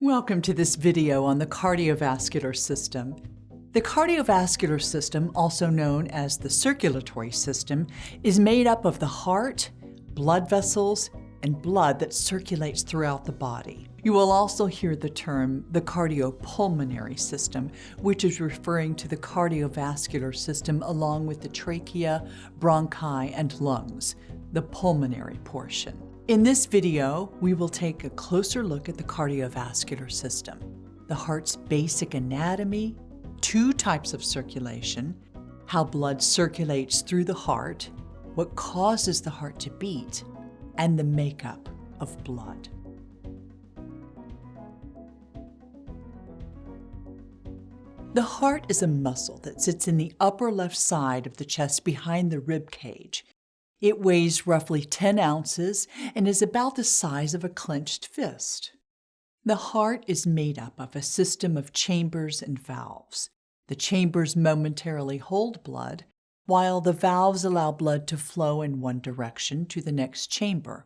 Welcome to this video on the cardiovascular system. The cardiovascular system, also known as the circulatory system, is made up of the heart, blood vessels, and blood that circulates throughout the body. You will also hear the term the cardiopulmonary system, which is referring to the cardiovascular system along with the trachea, bronchi, and lungs, the pulmonary portion. In this video, we will take a closer look at the cardiovascular system, the heart's basic anatomy, two types of circulation, how blood circulates through the heart, what causes the heart to beat, and the makeup of blood. The heart is a muscle that sits in the upper left side of the chest behind the rib cage. It weighs roughly 10 ounces and is about the size of a clenched fist. The heart is made up of a system of chambers and valves. The chambers momentarily hold blood, while the valves allow blood to flow in one direction to the next chamber.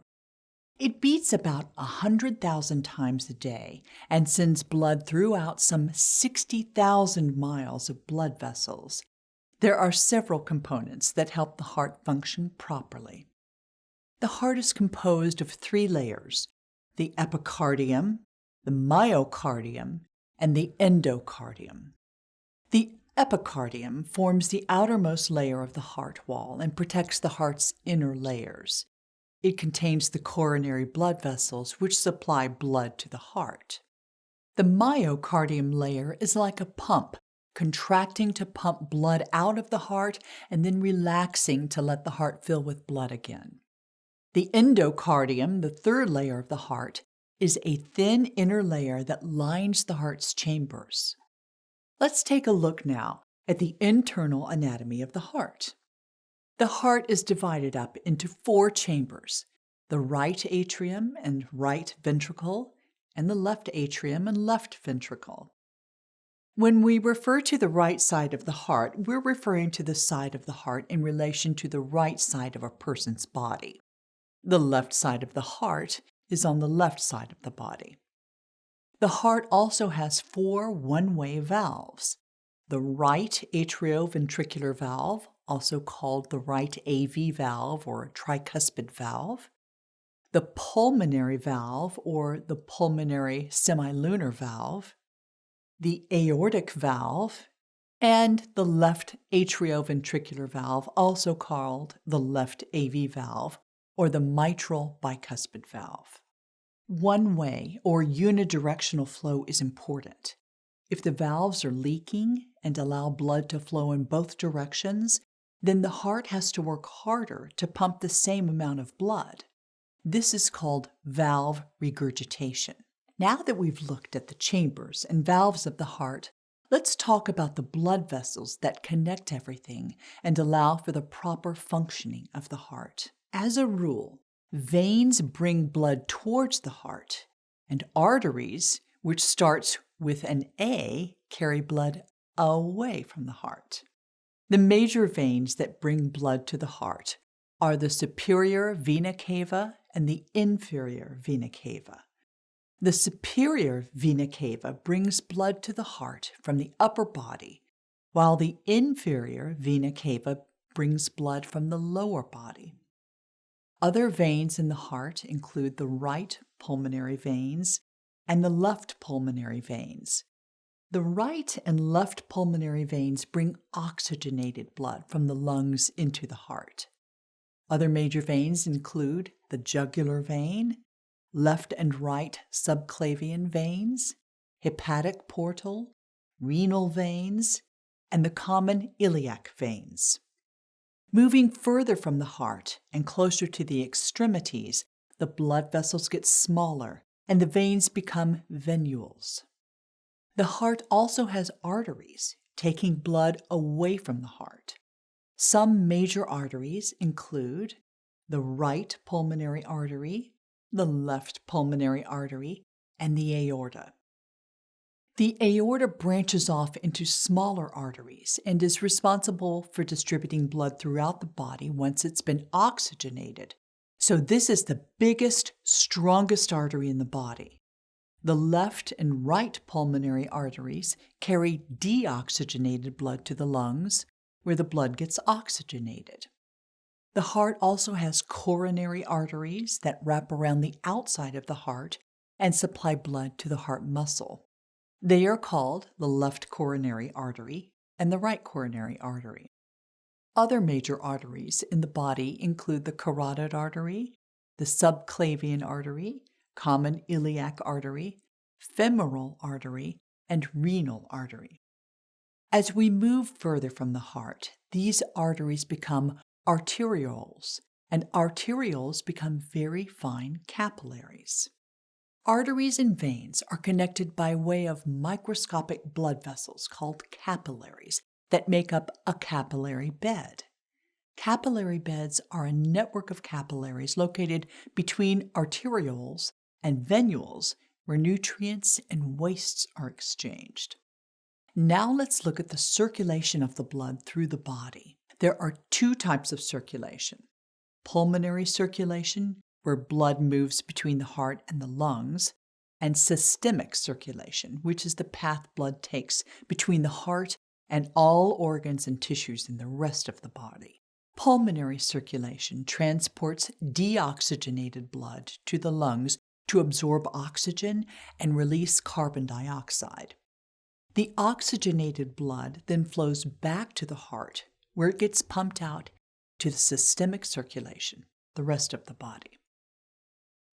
It beats about 100,000 times a day and sends blood throughout some 60,000 miles of blood vessels. There are several components that help the heart function properly. The heart is composed of three layers: the epicardium, the myocardium, and the endocardium. The epicardium forms the outermost layer of the heart wall and protects the heart's inner layers. It contains the coronary blood vessels which supply blood to the heart. The myocardium layer is like a pump, contracting to pump blood out of the heart and then relaxing to let the heart fill with blood again. The endocardium, the third layer of the heart, is a thin inner layer that lines the heart's chambers. Let's take a look now at the internal anatomy of the heart. The heart is divided up into four chambers: the right atrium and right ventricle, and the left atrium and left ventricle. When we refer to the right side of the heart, we're referring to the side of the heart in relation to the right side of a person's body. The left side of the heart is on the left side of the body. The heart also has four one-way valves: the right atrioventricular valve, also called the right AV valve or tricuspid valve, the pulmonary valve or the pulmonary semilunar valve, the aortic valve, and the left atrioventricular valve, also called the left AV valve or the mitral bicuspid valve. One-way or unidirectional flow is important. If the valves are leaking and allow blood to flow in both directions, then the heart has to work harder to pump the same amount of blood. This is called valve regurgitation. Now that we've looked at the chambers and valves of the heart, let's talk about the blood vessels that connect everything and allow for the proper functioning of the heart. As a rule, veins bring blood towards the heart, and arteries, which starts with an A, carry blood away from the heart. The major veins that bring blood to the heart are the superior vena cava and the inferior vena cava. The superior vena cava brings blood to the heart from the upper body, while the inferior vena cava brings blood from the lower body. Other veins in the heart include the right pulmonary veins and the left pulmonary veins. The right and left pulmonary veins bring oxygenated blood from the lungs into the heart. Other major veins include the jugular vein, left and right subclavian veins, hepatic portal, renal veins, and the common iliac veins. Moving further from the heart and closer to the extremities, the blood vessels get smaller and the veins become venules. The heart also has arteries, taking blood away from the heart. Some major arteries include the right pulmonary artery, the left pulmonary artery, and the aorta. The aorta branches off into smaller arteries and is responsible for distributing blood throughout the body once it's been oxygenated. So this is the biggest, strongest artery in the body. The left and right pulmonary arteries carry deoxygenated blood to the lungs, where the blood gets oxygenated. The heart also has coronary arteries that wrap around the outside of the heart and supply blood to the heart muscle. They are called the left coronary artery and the right coronary artery. Other major arteries in the body include the carotid artery, the subclavian artery, common iliac artery, femoral artery, and renal artery. As we move further from the heart, these arteries become arterioles, and arterioles become very fine capillaries. Arteries and veins are connected by way of microscopic blood vessels called capillaries that make up a capillary bed. Capillary beds are a network of capillaries located between arterioles and venules where nutrients and wastes are exchanged. Now let's look at the circulation of the blood through the body. There are two types of circulation: pulmonary circulation, where blood moves between the heart and the lungs, and systemic circulation, which is the path blood takes between the heart and all organs and tissues in the rest of the body. Pulmonary circulation transports deoxygenated blood to the lungs to absorb oxygen and release carbon dioxide. The oxygenated blood then flows back to the heart, where it gets pumped out to the systemic circulation, the rest of the body.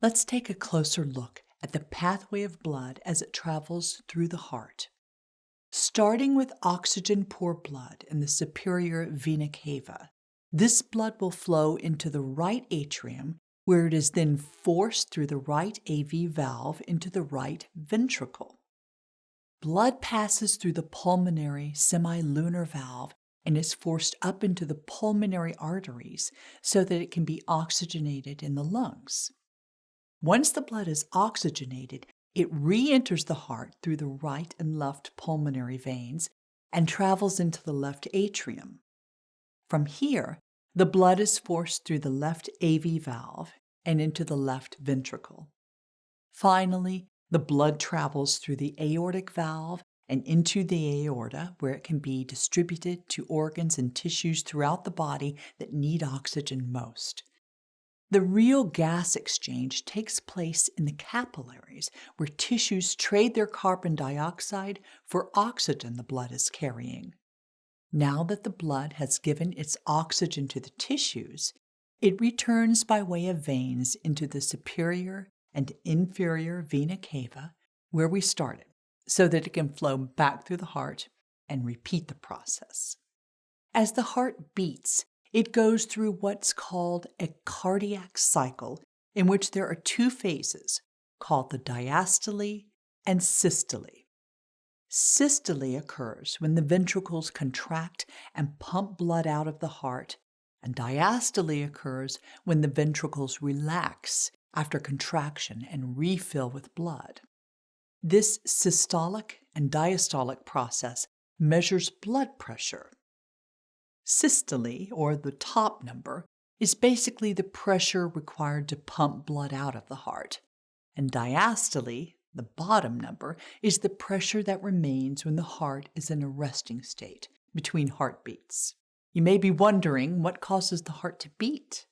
Let's take a closer look at the pathway of blood as it travels through the heart. Starting with oxygen-poor blood in the superior vena cava, this blood will flow into the right atrium, where it is then forced through the right AV valve into the right ventricle. Blood passes through the pulmonary semilunar valve and is forced up into the pulmonary arteries so that it can be oxygenated in the lungs. Once the blood is oxygenated, it re-enters the heart through the right and left pulmonary veins and travels into the left atrium. From here, the blood is forced through the left AV valve and into the left ventricle. Finally, the blood travels through the aortic valve and into the aorta, where it can be distributed to organs and tissues throughout the body that need oxygen most. The real gas exchange takes place in the capillaries, where tissues trade their carbon dioxide for oxygen the blood is carrying. Now that the blood has given its oxygen to the tissues, it returns by way of veins into the superior and inferior vena cava, where we started, so that it can flow back through the heart and repeat the process. As the heart beats, it goes through what's called a cardiac cycle, in which there are two phases, called the diastole and systole. Systole occurs when the ventricles contract and pump blood out of the heart, and diastole occurs when the ventricles relax after contraction and refill with blood. This systolic and diastolic process measures blood pressure. Systole, or the top number, is basically the pressure required to pump blood out of the heart, and diastole, the bottom number, is the pressure that remains when the heart is in a resting state between heartbeats. You may be wondering what causes the heart to beat.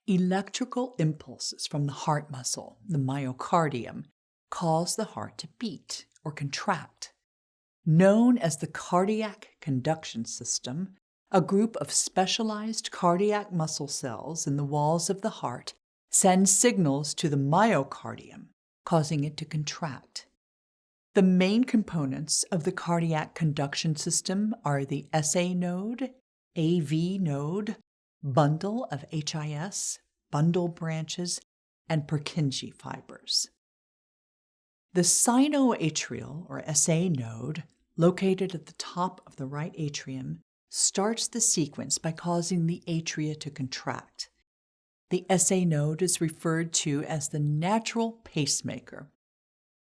Electrical impulses from the heart muscle, the myocardium, cause the heart to beat or contract. Known as the cardiac conduction system, a group of specialized cardiac muscle cells in the walls of the heart send signals to the myocardium, causing it to contract. The main components of the cardiac conduction system are the SA node, AV node, bundle of HIS, bundle branches, and Purkinje fibers. The sinoatrial, or SA node, located at the top of the right atrium, starts the sequence by causing the atria to contract. The SA node is referred to as the natural pacemaker.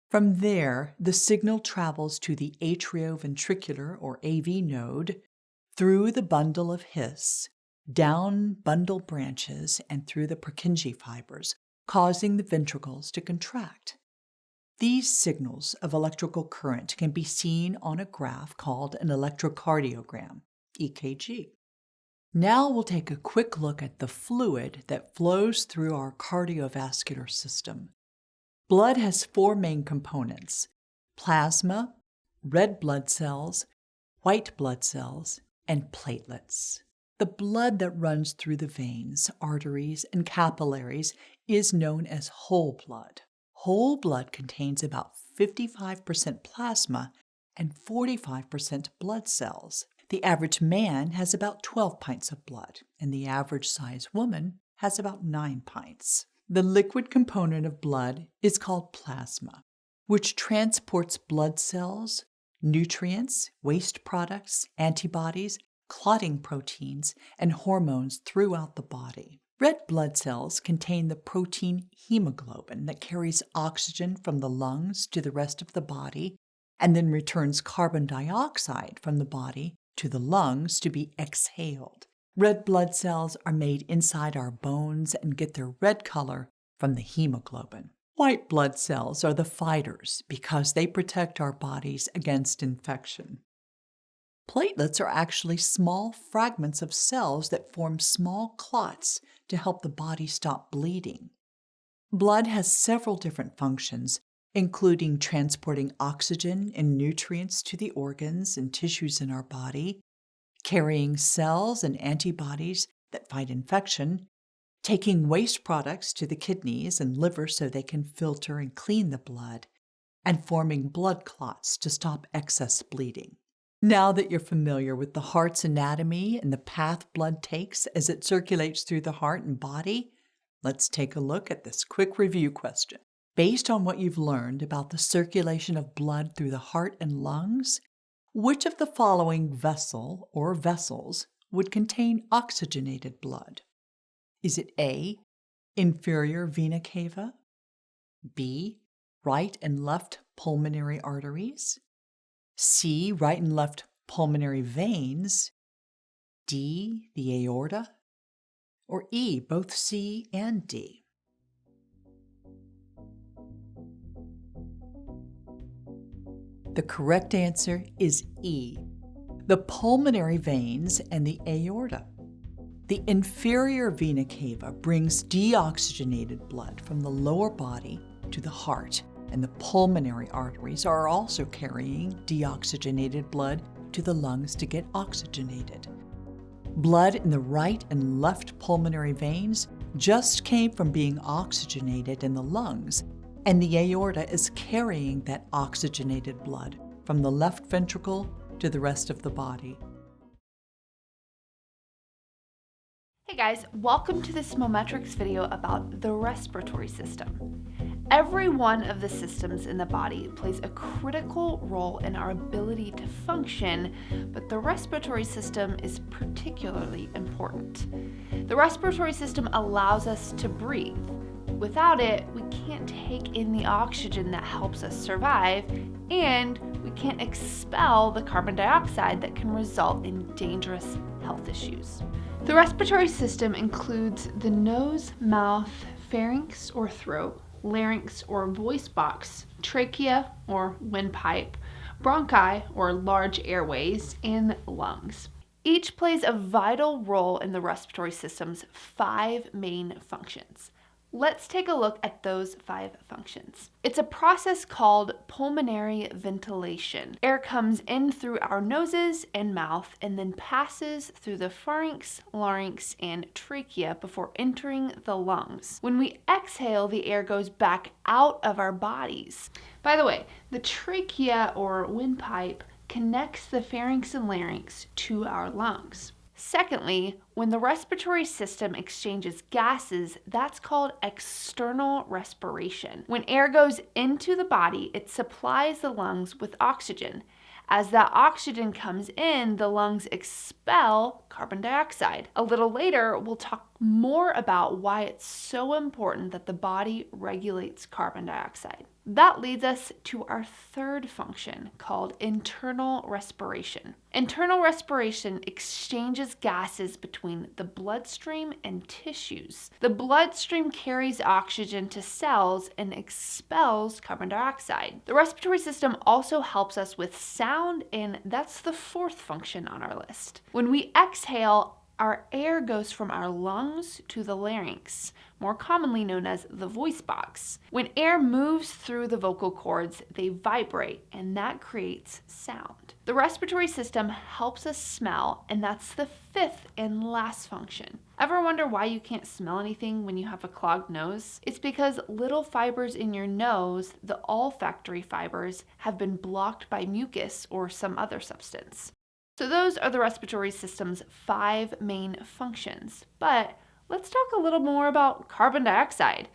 From there, the signal travels to the atrioventricular, or AV node, through the bundle of His, down bundle branches, and through the Purkinje fibers, causing the ventricles to contract. These signals of electrical current can be seen on a graph called an electrocardiogram, EKG. Now we'll take a quick look at the fluid that flows through our cardiovascular system. Blood has four main components: plasma, red blood cells, white blood cells, and platelets. The blood that runs through the veins, arteries, and capillaries is known as whole blood. Whole blood contains about 55% plasma and 45% blood cells. The average man has about 12 pints of blood, and the average size woman has about 9 pints. The liquid component of blood is called plasma, which transports blood cells, nutrients, waste products, antibodies, clotting proteins, and hormones throughout the body. Red blood cells contain the protein hemoglobin that carries oxygen from the lungs to the rest of the body and then returns carbon dioxide from the body to the lungs to be exhaled. Red blood cells are made inside our bones and get their red color from the hemoglobin. White blood cells are the fighters because they protect our bodies against infection. Platelets are actually small fragments of cells that form small clots to help the body stop bleeding. Blood has several different functions, including transporting oxygen and nutrients to the organs and tissues in our body, carrying cells and antibodies that fight infection, taking waste products to the kidneys and liver so they can filter and clean the blood, and forming blood clots to stop excess bleeding. Now that you're familiar with the heart's anatomy and the path blood takes as it circulates through the heart and body, let's take a look at this quick review question. Based on what you've learned about the circulation of blood through the heart and lungs, which of the following vessel or vessels would contain oxygenated blood? Is it A, inferior vena cava, B, right and left pulmonary arteries, C, right and left pulmonary veins, D, the aorta, or E, both C and D? The correct answer is E, the pulmonary veins and the aorta. The inferior vena cava brings deoxygenated blood from the lower body to the heart, and the pulmonary arteries are also carrying deoxygenated blood to the lungs to get oxygenated. Blood in the right and left pulmonary veins just came from being oxygenated in the lungs, and the aorta is carrying that oxygenated blood from the left ventricle to the rest of the body. Hey guys, welcome to this Smometrics video about the respiratory system. Every one of the systems in the body plays a critical role in our ability to function, but the respiratory system is particularly important. The respiratory system allows us to breathe. Without it, we can't take in the oxygen that helps us survive, and we can't expel the carbon dioxide that can result in dangerous health issues. The respiratory system includes the nose, mouth, pharynx or throat, larynx or voice box, trachea or windpipe, bronchi or large airways, and lungs. Each plays a vital role in the respiratory system's 5 main functions. Let's take a look at those 5 functions. It's a process called pulmonary ventilation. Air comes in through our noses and mouth and then passes through the pharynx, larynx, and trachea before entering the lungs. When we exhale, the air goes back out of our bodies. By the way, the trachea or windpipe connects the pharynx and larynx to our lungs. Secondly, when the respiratory system exchanges gases, that's called external respiration. When air goes into the body, it supplies the lungs with oxygen. As that oxygen comes in, the lungs expel carbon dioxide. A little later, we'll talk more about why it's so important that the body regulates carbon dioxide. That leads us to our third function called internal respiration. Internal respiration exchanges gases between the bloodstream and tissues. The bloodstream carries oxygen to cells and expels carbon dioxide. The respiratory system also helps us with sound, and that's the fourth function on our list. When we exhale, our air goes from our lungs to the larynx, more commonly known as the voice box. When air moves through the vocal cords, they vibrate, and that creates sound. The respiratory system helps us smell, and that's the fifth and last function. Ever wonder why you can't smell anything when you have a clogged nose? It's because little fibers in your nose, the olfactory fibers, have been blocked by mucus or some other substance. So those are the respiratory system's 5 main functions. But let's talk a little more about carbon dioxide.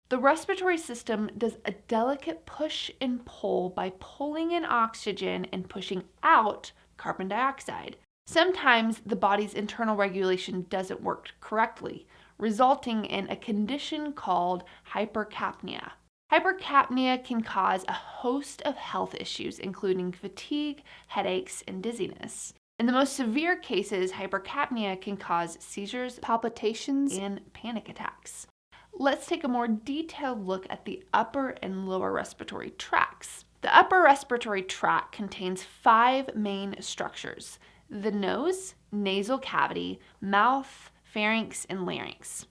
The respiratory system does a delicate push and pull by pulling in oxygen and pushing out carbon dioxide. Sometimes the body's internal regulation doesn't work correctly, resulting in a condition called hypercapnia. Hypercapnia can cause a host of health issues, including fatigue, headaches, and dizziness. In the most severe cases, hypercapnia can cause seizures, palpitations, and panic attacks. Let's take a more detailed look at the upper and lower respiratory tracts. The upper respiratory tract contains 5 main structures: the nose, nasal cavity, mouth, pharynx, and larynx.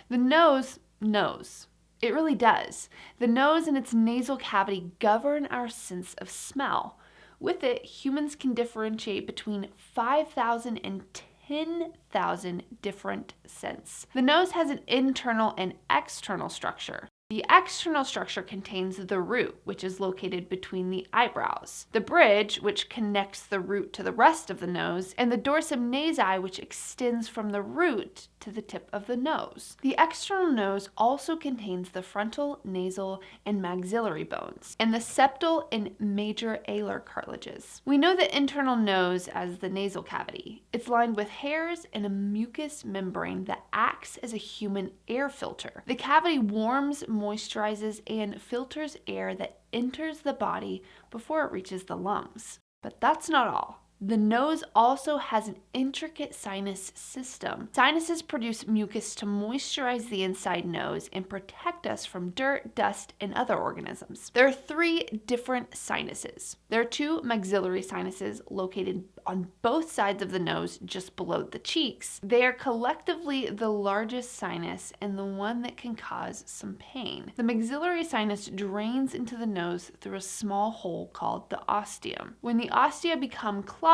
The nose knows. It really does. The nose and its nasal cavity govern our sense of smell. With it, humans can differentiate between 5,000 and 10,000 different scents. The nose has an internal and external structure. The external structure contains the root, which is located between the eyebrows, the bridge, which connects the root to the rest of the nose, and the dorsum nasi, which extends from the root to the tip of the nose. The external nose also contains the frontal, nasal, and maxillary bones, and the septal and major alar cartilages. We know the internal nose as the nasal cavity. It's lined with hairs and a mucous membrane that acts as a human air filter. The cavity warms, moisturizes, and filters air that enters the body before it reaches the lungs. But that's not all. The nose also has an intricate sinus system. Sinuses produce mucus to moisturize the inside nose and protect us from dirt, dust, and other organisms. There are 3 different sinuses. There are 2 maxillary sinuses located on both sides of the nose just below the cheeks. They are collectively the largest sinus and the one that can cause some pain. The maxillary sinus drains into the nose through a small hole called the ostium. When the ostia become clogged,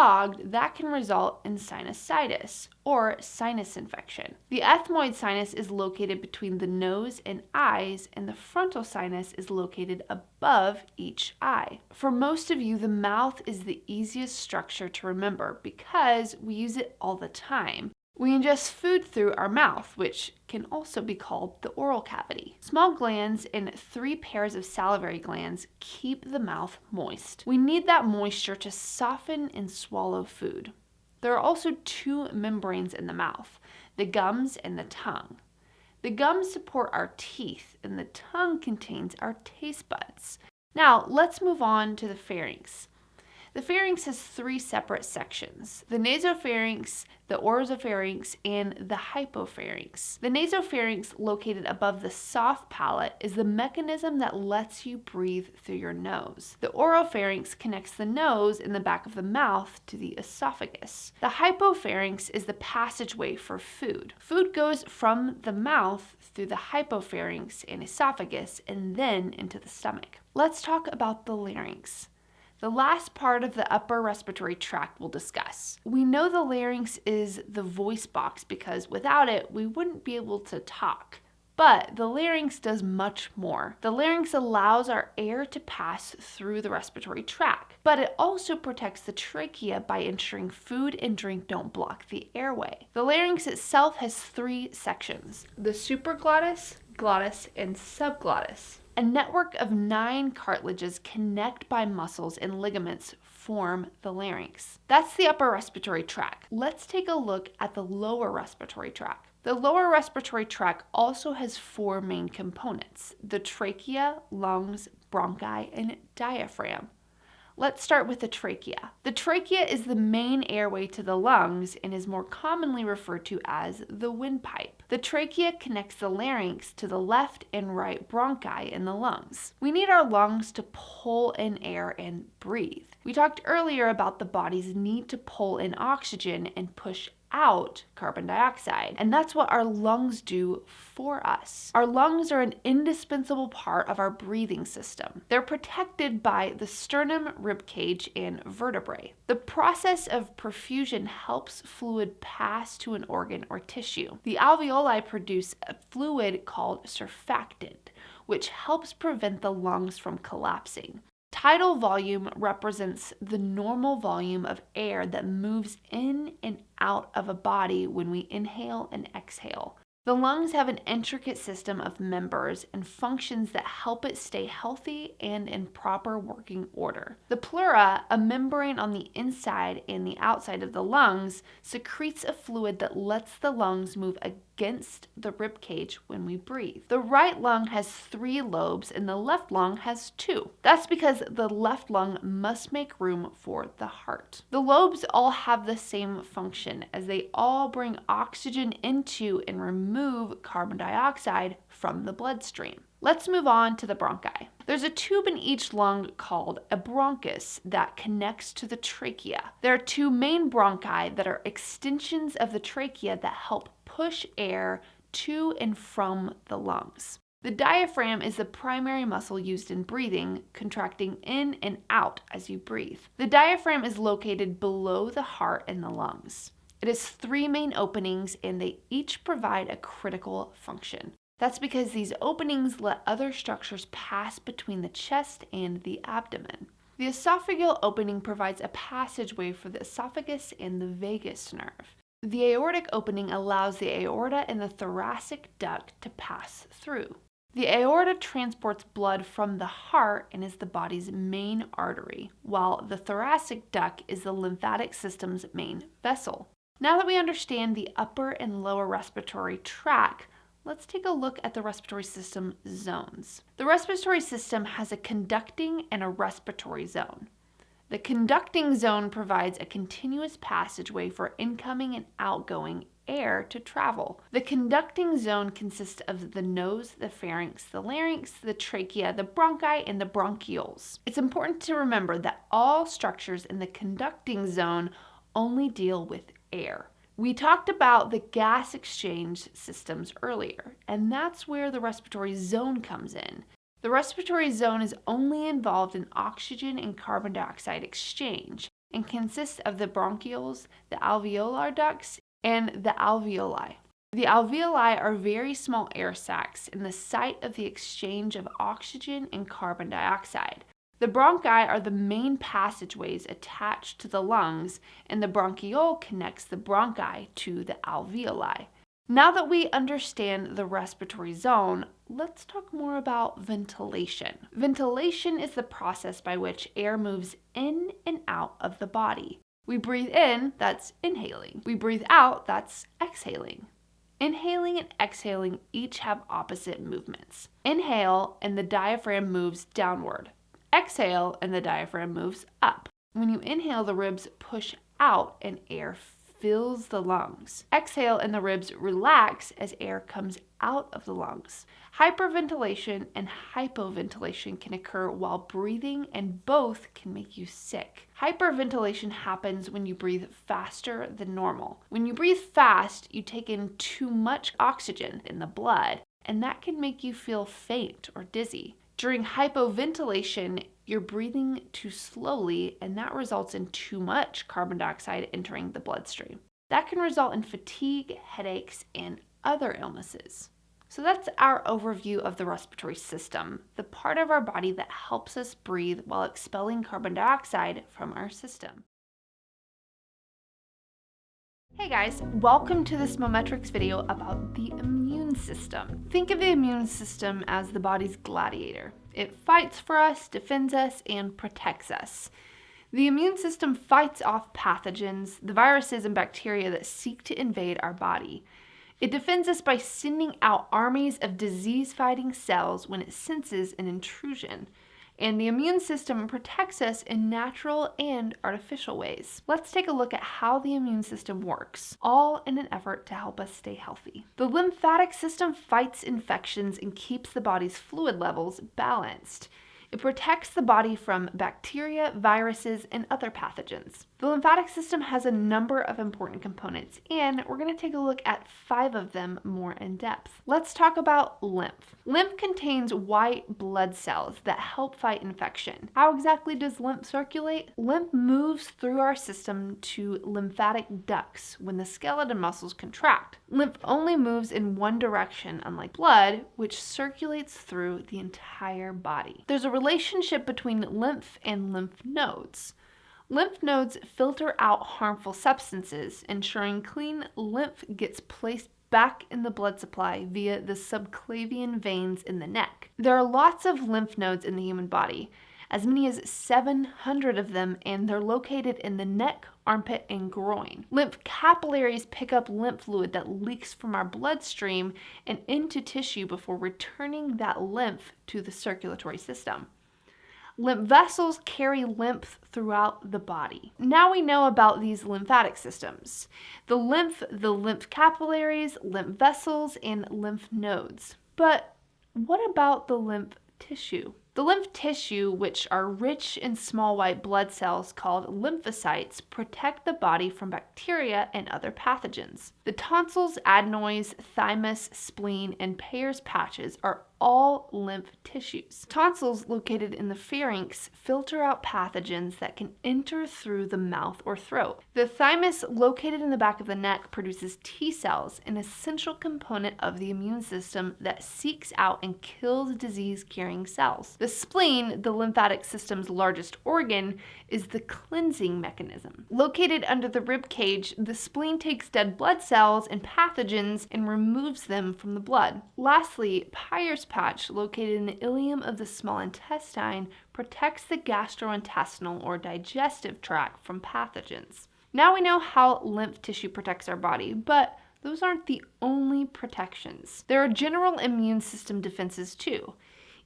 that can result in sinusitis or sinus infection. The ethmoid sinus is located between the nose and eyes, and the frontal sinus is located above each eye. For most of you, the mouth is the easiest structure to remember because we use it all the time. We ingest food through our mouth, which can also be called the oral cavity. Small glands and 3 pairs of salivary glands keep the mouth moist. We need that moisture to soften and swallow food. There are also 2 membranes in the mouth, the gums and the tongue. The gums support our teeth, and the tongue contains our taste buds. Now, let's move on to the pharynx. The pharynx has 3 separate sections: the nasopharynx, the oropharynx, and the hypopharynx. The nasopharynx, located above the soft palate, is the mechanism that lets you breathe through your nose. The oropharynx connects the nose and the back of the mouth to the esophagus. The hypopharynx is the passageway for food. Food goes from the mouth through the hypopharynx and esophagus and then into the stomach. Let's talk about the larynx, the last part of the upper respiratory tract we'll discuss. We know the larynx is the voice box because without it, we wouldn't be able to talk. But the larynx does much more. The larynx allows our air to pass through the respiratory tract, but it also protects the trachea by ensuring food and drink don't block the airway. The larynx itself has 3 sections: the supraglottis, glottis, and subglottis. A network of 9 cartilages connect by muscles and ligaments form the larynx. That's the upper respiratory tract. Let's take a look at the lower respiratory tract. The lower respiratory tract also has 4 main components: the trachea, lungs, bronchi, and diaphragm. Let's start with the trachea. The trachea is the main airway to the lungs and is more commonly referred to as the windpipe. The trachea connects the larynx to the left and right bronchi in the lungs. We need our lungs to pull in air and breathe. We talked earlier about the body's need to pull in oxygen and push out carbon dioxide, and that's what our lungs do for us. Our lungs are an indispensable part of our breathing system. They're protected by the sternum, rib cage, and vertebrae. The process of perfusion helps fluid pass to an organ or tissue. The alveoli produce a fluid called surfactant, which helps prevent the lungs from collapsing. Tidal volume represents the normal volume of air that moves in and out of a body when we inhale and exhale. The lungs have an intricate system of members and functions that help it stay healthy and in proper working order. The pleura, a membrane on the inside and the outside of the lungs, secretes a fluid that lets the lungs move against the rib cage when we breathe. The right lung has 3 lobes and the left lung has 2. That's because the left lung must make room for the heart. The lobes all have the same function, as they all bring oxygen into and remove carbon dioxide from the bloodstream. Let's move on to the bronchi. There's a tube in each lung called a bronchus that connects to the trachea. There are 2 main bronchi that are extensions of the trachea that help push air to and from the lungs. The diaphragm is the primary muscle used in breathing, contracting in and out as you breathe. The diaphragm is located below the heart and the lungs. It has 3 main openings, and they each provide a critical function. That's because these openings let other structures pass between the chest and the abdomen. The esophageal opening provides a passageway for the esophagus and the vagus nerve. The aortic opening allows the aorta and the thoracic duct to pass through. The aorta transports blood from the heart and is the body's main artery, while the thoracic duct is the lymphatic system's main vessel. Now that we understand the upper and lower respiratory tract, let's take a look at the respiratory system zones. The respiratory system has a conducting and a respiratory zone. The conducting zone provides a continuous passageway for incoming and outgoing air to travel. The conducting zone consists of the nose, the pharynx, the larynx, the trachea, the bronchi, and the bronchioles. It's important to remember that all structures in the conducting zone only deal with air. We talked about the gas exchange systems earlier, and that's where the respiratory zone comes in. The respiratory zone is only involved in oxygen and carbon dioxide exchange and consists of the bronchioles, the alveolar ducts, and the alveoli. The alveoli are very small air sacs in the site of the exchange of oxygen and carbon dioxide. The bronchi are the main passageways attached to the lungs, and the bronchiole connects the bronchi to the alveoli. Now that we understand the respiratory zone, let's talk more about ventilation. Ventilation is the process by which air moves in and out of the body. We breathe in, that's inhaling. We breathe out, that's exhaling. Inhaling and exhaling each have opposite movements. Inhale and the diaphragm moves downward. Exhale and the diaphragm moves up. When you inhale, the ribs push out and air fills the lungs. Exhale and the ribs relax as air comes out of the lungs. Hyperventilation and hypoventilation can occur while breathing, and both can make you sick. Hyperventilation happens when you breathe faster than normal. When you breathe fast, you take in too much oxygen in the blood, and that can make you feel faint or dizzy. During hypoventilation, you're breathing too slowly, and that results in too much carbon dioxide entering the bloodstream. That can result in fatigue, headaches, and other illnesses. So that's our overview of the respiratory system, the part of our body that helps us breathe while expelling carbon dioxide from our system. Hey guys, welcome to this Mometrix video about the immune system. Think of the immune system as the body's gladiator. It fights for us, defends us, and protects us. The immune system fights off pathogens, the viruses and bacteria that seek to invade our body. It defends us by sending out armies of disease-fighting cells when it senses an intrusion. And the immune system protects us in natural and artificial ways. Let's take a look at how the immune system works, all in an effort to help us stay healthy. The lymphatic system fights infections and keeps the body's fluid levels balanced. It protects the body from bacteria, viruses, and other pathogens. The lymphatic system has a number of important components, and we're going to take a look at 5 of them more in depth. Let's talk about lymph. Lymph contains white blood cells that help fight infection. How exactly does lymph circulate? Lymph moves through our system to lymphatic ducts when the skeleton muscles contract. Lymph only moves in one direction, unlike blood, which circulates through the entire body. There's a relationship between lymph and lymph nodes. Lymph nodes filter out harmful substances, ensuring clean lymph gets placed back in the blood supply via the subclavian veins in the neck. There are lots of lymph nodes in the human body, as many as 700 of them, and they're located in the neck, armpit, and groin. Lymph capillaries pick up lymph fluid that leaks from our bloodstream and into tissue before returning that lymph to the circulatory system. Lymph vessels carry lymph throughout the body. Now we know about these lymphatic systems: the lymph capillaries, lymph vessels, and lymph nodes. But what about the lymph tissue? The lymph tissue, which are rich in small white blood cells called lymphocytes, protect the body from bacteria and other pathogens. The tonsils, adenoids, thymus, spleen, and Peyer's patches are all lymph tissues. Tonsils located in the pharynx filter out pathogens that can enter through the mouth or throat. The thymus, located in the back of the neck, produces T cells, an essential component of the immune system that seeks out and kills disease-carrying cells. The spleen, the lymphatic system's largest organ, is the cleansing mechanism. Located under the rib cage, the spleen takes dead blood cells and pathogens and removes them from the blood. Lastly, Peyer's patch, located in the ileum of the small intestine, protects the gastrointestinal or digestive tract from pathogens. Now we know how lymph tissue protects our body, but those aren't the only protections. There are general immune system defenses too.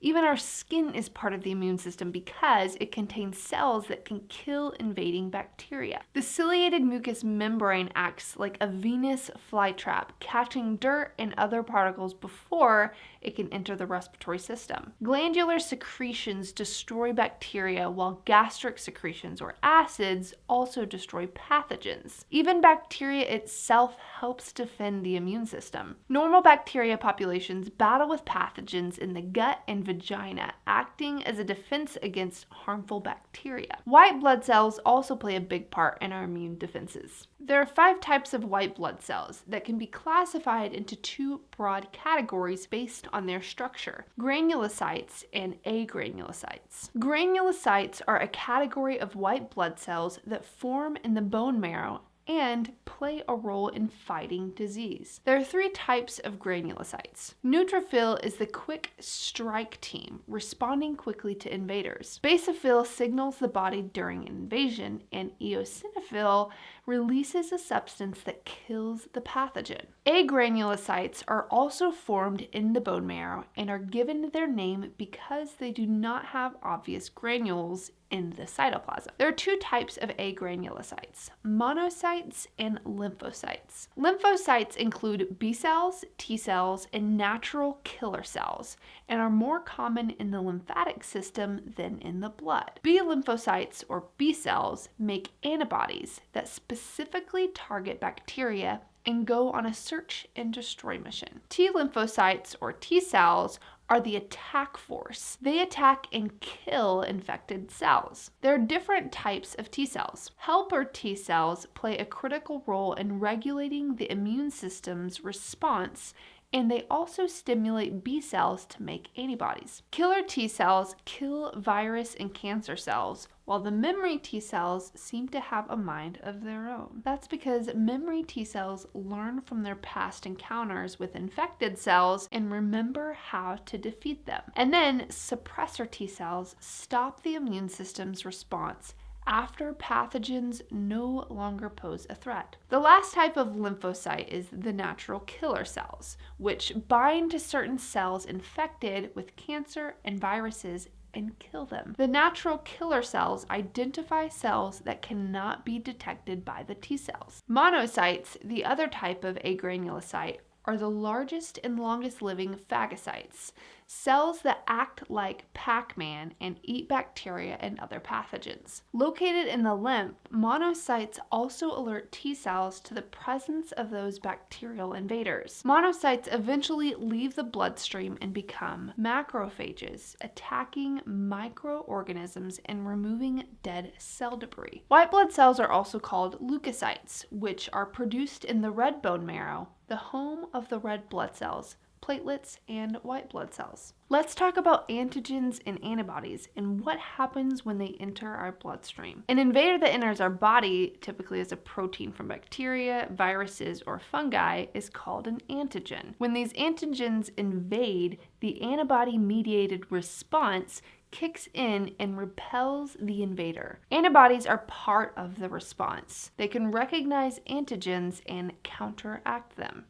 Even our skin is part of the immune system because it contains cells that can kill invading bacteria. The ciliated mucous membrane acts like a venous flytrap, catching dirt and other particles before it can enter the respiratory system. Glandular secretions destroy bacteria, while gastric secretions or acids also destroy pathogens. Even bacteria itself helps defend the immune system. Normal bacteria populations battle with pathogens in the gut and vagina, acting as a defense against harmful bacteria. White blood cells also play a big part in our immune defenses. There are 5 types of white blood cells that can be classified into 2 broad categories based on their structure: granulocytes and agranulocytes. Granulocytes are a category of white blood cells that form in the bone marrow and play a role in fighting disease. There are 3 types of granulocytes. Neutrophil is the quick strike team, responding quickly to invaders. Basophil signals the body during an invasion, and eosinophil releases a substance that kills the pathogen. Agranulocytes are also formed in the bone marrow and are given their name because they do not have obvious granules in the cytoplasm. There are 2 types of agranulocytes: monocytes and lymphocytes. Lymphocytes include B cells, T cells, and natural killer cells, and are more common in the lymphatic system than in the blood. B lymphocytes, or B cells, make antibodies that specifically target bacteria and go on a search and destroy mission. T lymphocytes, or T cells, are the attack force. They attack and kill infected cells. There are different types of T cells. Helper T cells play a critical role in regulating the immune system's response, and they also stimulate B cells to make antibodies. Killer T cells kill virus and cancer cells, while the memory T cells seem to have a mind of their own. That's because memory T cells learn from their past encounters with infected cells and remember how to defeat them. And then suppressor T cells stop the immune system's response, after pathogens no longer pose a threat. The last type of lymphocyte is the natural killer cells, which bind to certain cells infected with cancer and viruses and kill them. The natural killer cells identify cells that cannot be detected by the T cells. Monocytes, the other type of agranulocyte, are the largest and longest living phagocytes, cells that act like Pac-Man and eat bacteria and other pathogens. Located in the lymph, monocytes also alert T cells to the presence of those bacterial invaders. Monocytes eventually leave the bloodstream and become macrophages, attacking microorganisms and removing dead cell debris. White blood cells are also called leukocytes, which are produced in the red bone marrow, the home of the red blood cells, platelets, and white blood cells. Let's talk about antigens and antibodies and what happens when they enter our bloodstream. An invader that enters our body, typically as a protein from bacteria, viruses, or fungi, is called an antigen. When these antigens invade, the antibody-mediated response kicks in and repels the invader. Antibodies are part of the response. They can recognize antigens and counteract them.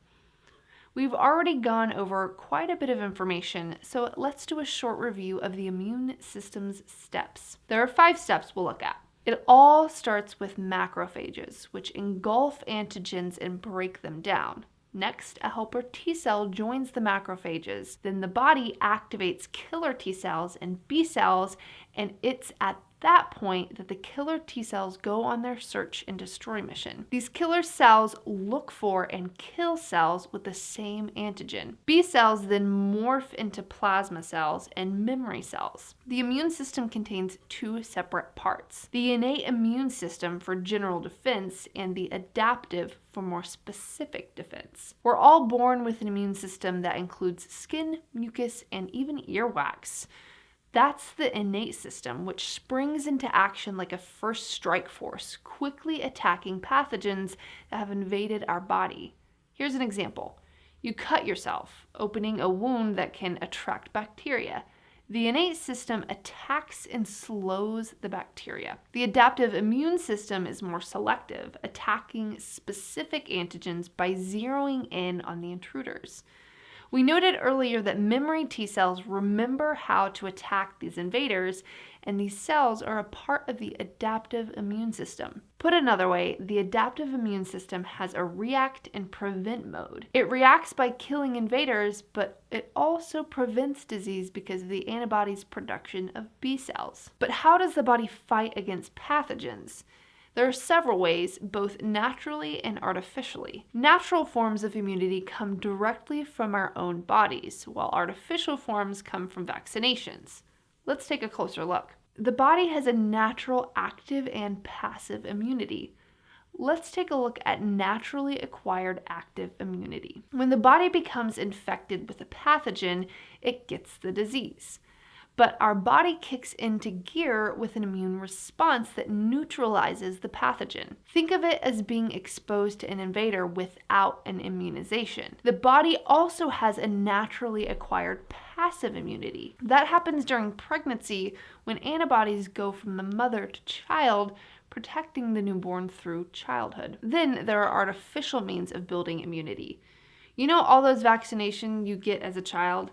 We've already gone over quite a bit of information, so let's do a short review of the immune system's steps. There are 5 steps we'll look at. It all starts with macrophages, which engulf antigens and break them down. Next, a helper T cell joins the macrophages. Then the body activates killer T cells and B cells, and it's at that point that the killer T cells go on their search and destroy mission. These killer cells look for and kill cells with the same antigen. B cells then morph into plasma cells and memory cells. The immune system contains 2 separate parts: the innate immune system for general defense and the adaptive for more specific defense. We're all born with an immune system that includes skin, mucus, and even earwax. That's the innate system, which springs into action like a first strike force, quickly attacking pathogens that have invaded our body. Here's an example. You cut yourself, opening a wound that can attract bacteria. The innate system attacks and slows the bacteria. The adaptive immune system is more selective, attacking specific antigens by zeroing in on the intruders. We noted earlier that memory T cells remember how to attack these invaders, and these cells are a part of the adaptive immune system. Put another way, the adaptive immune system has a react and prevent mode. It reacts by killing invaders, but it also prevents disease because of the antibody's production of B cells. But how does the body fight against pathogens? There are several ways, both naturally and artificially. Natural forms of immunity come directly from our own bodies, while artificial forms come from vaccinations. Let's take a closer look. The body has a natural active and passive immunity. Let's take a look at naturally acquired active immunity. When the body becomes infected with a pathogen, it gets the disease. But our body kicks into gear with an immune response that neutralizes the pathogen. Think of it as being exposed to an invader without an immunization. The body also has a naturally acquired passive immunity. That happens during pregnancy when antibodies go from the mother to child, protecting the newborn through childhood. Then there are artificial means of building immunity. You know all those vaccinations you get as a child?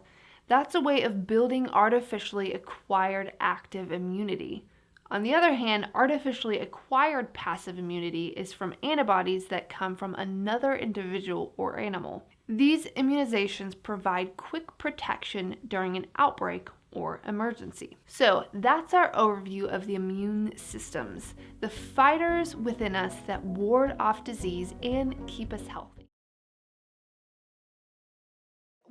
That's a way of building artificially acquired active immunity. On the other hand, artificially acquired passive immunity is from antibodies that come from another individual or animal. These immunizations provide quick protection during an outbreak or emergency. So that's our overview of the immune systems, the fighters within us that ward off disease and keep us healthy.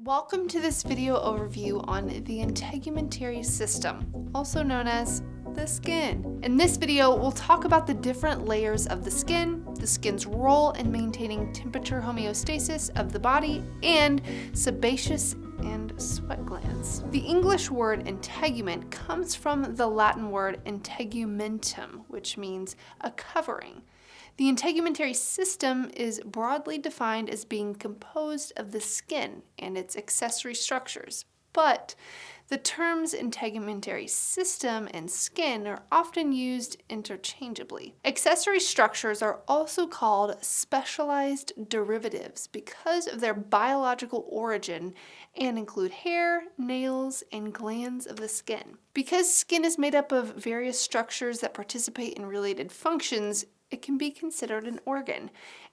Welcome to this video overview on the Integumentary System, also known as the skin. In this video, we'll talk about the different layers of the skin's role in maintaining temperature homeostasis of the body, and sebaceous and sweat glands. The English word integument comes from the Latin word integumentum, which means a covering. The integumentary system is broadly defined as being composed of the skin and its accessory structures, but The terms integumentary system and skin are often used interchangeably. Accessory structures are also called specialized derivatives because of their biological origin and include hair, nails, and glands of the skin. Because skin is made up of various structures that participate in related functions, it can be considered an organ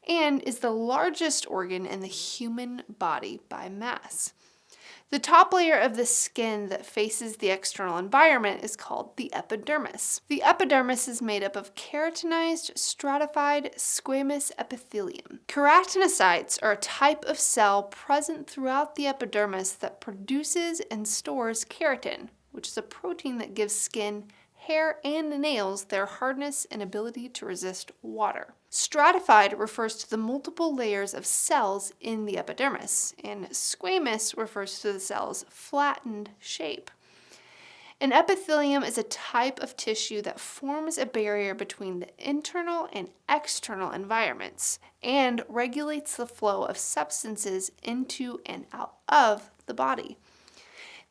and is the largest organ in the human body by mass. The top layer of the skin that faces the external environment is called the epidermis. The epidermis is made up of keratinized, stratified, squamous epithelium. Keratinocytes are a type of cell present throughout the epidermis that produces and stores keratin, which is a protein that gives skin, hair, and nails their hardness and ability to resist water. Stratified refers to the multiple layers of cells in the epidermis, and squamous refers to the cell's flattened shape. An epithelium is a type of tissue that forms a barrier between the internal and external environments and regulates the flow of substances into and out of the body.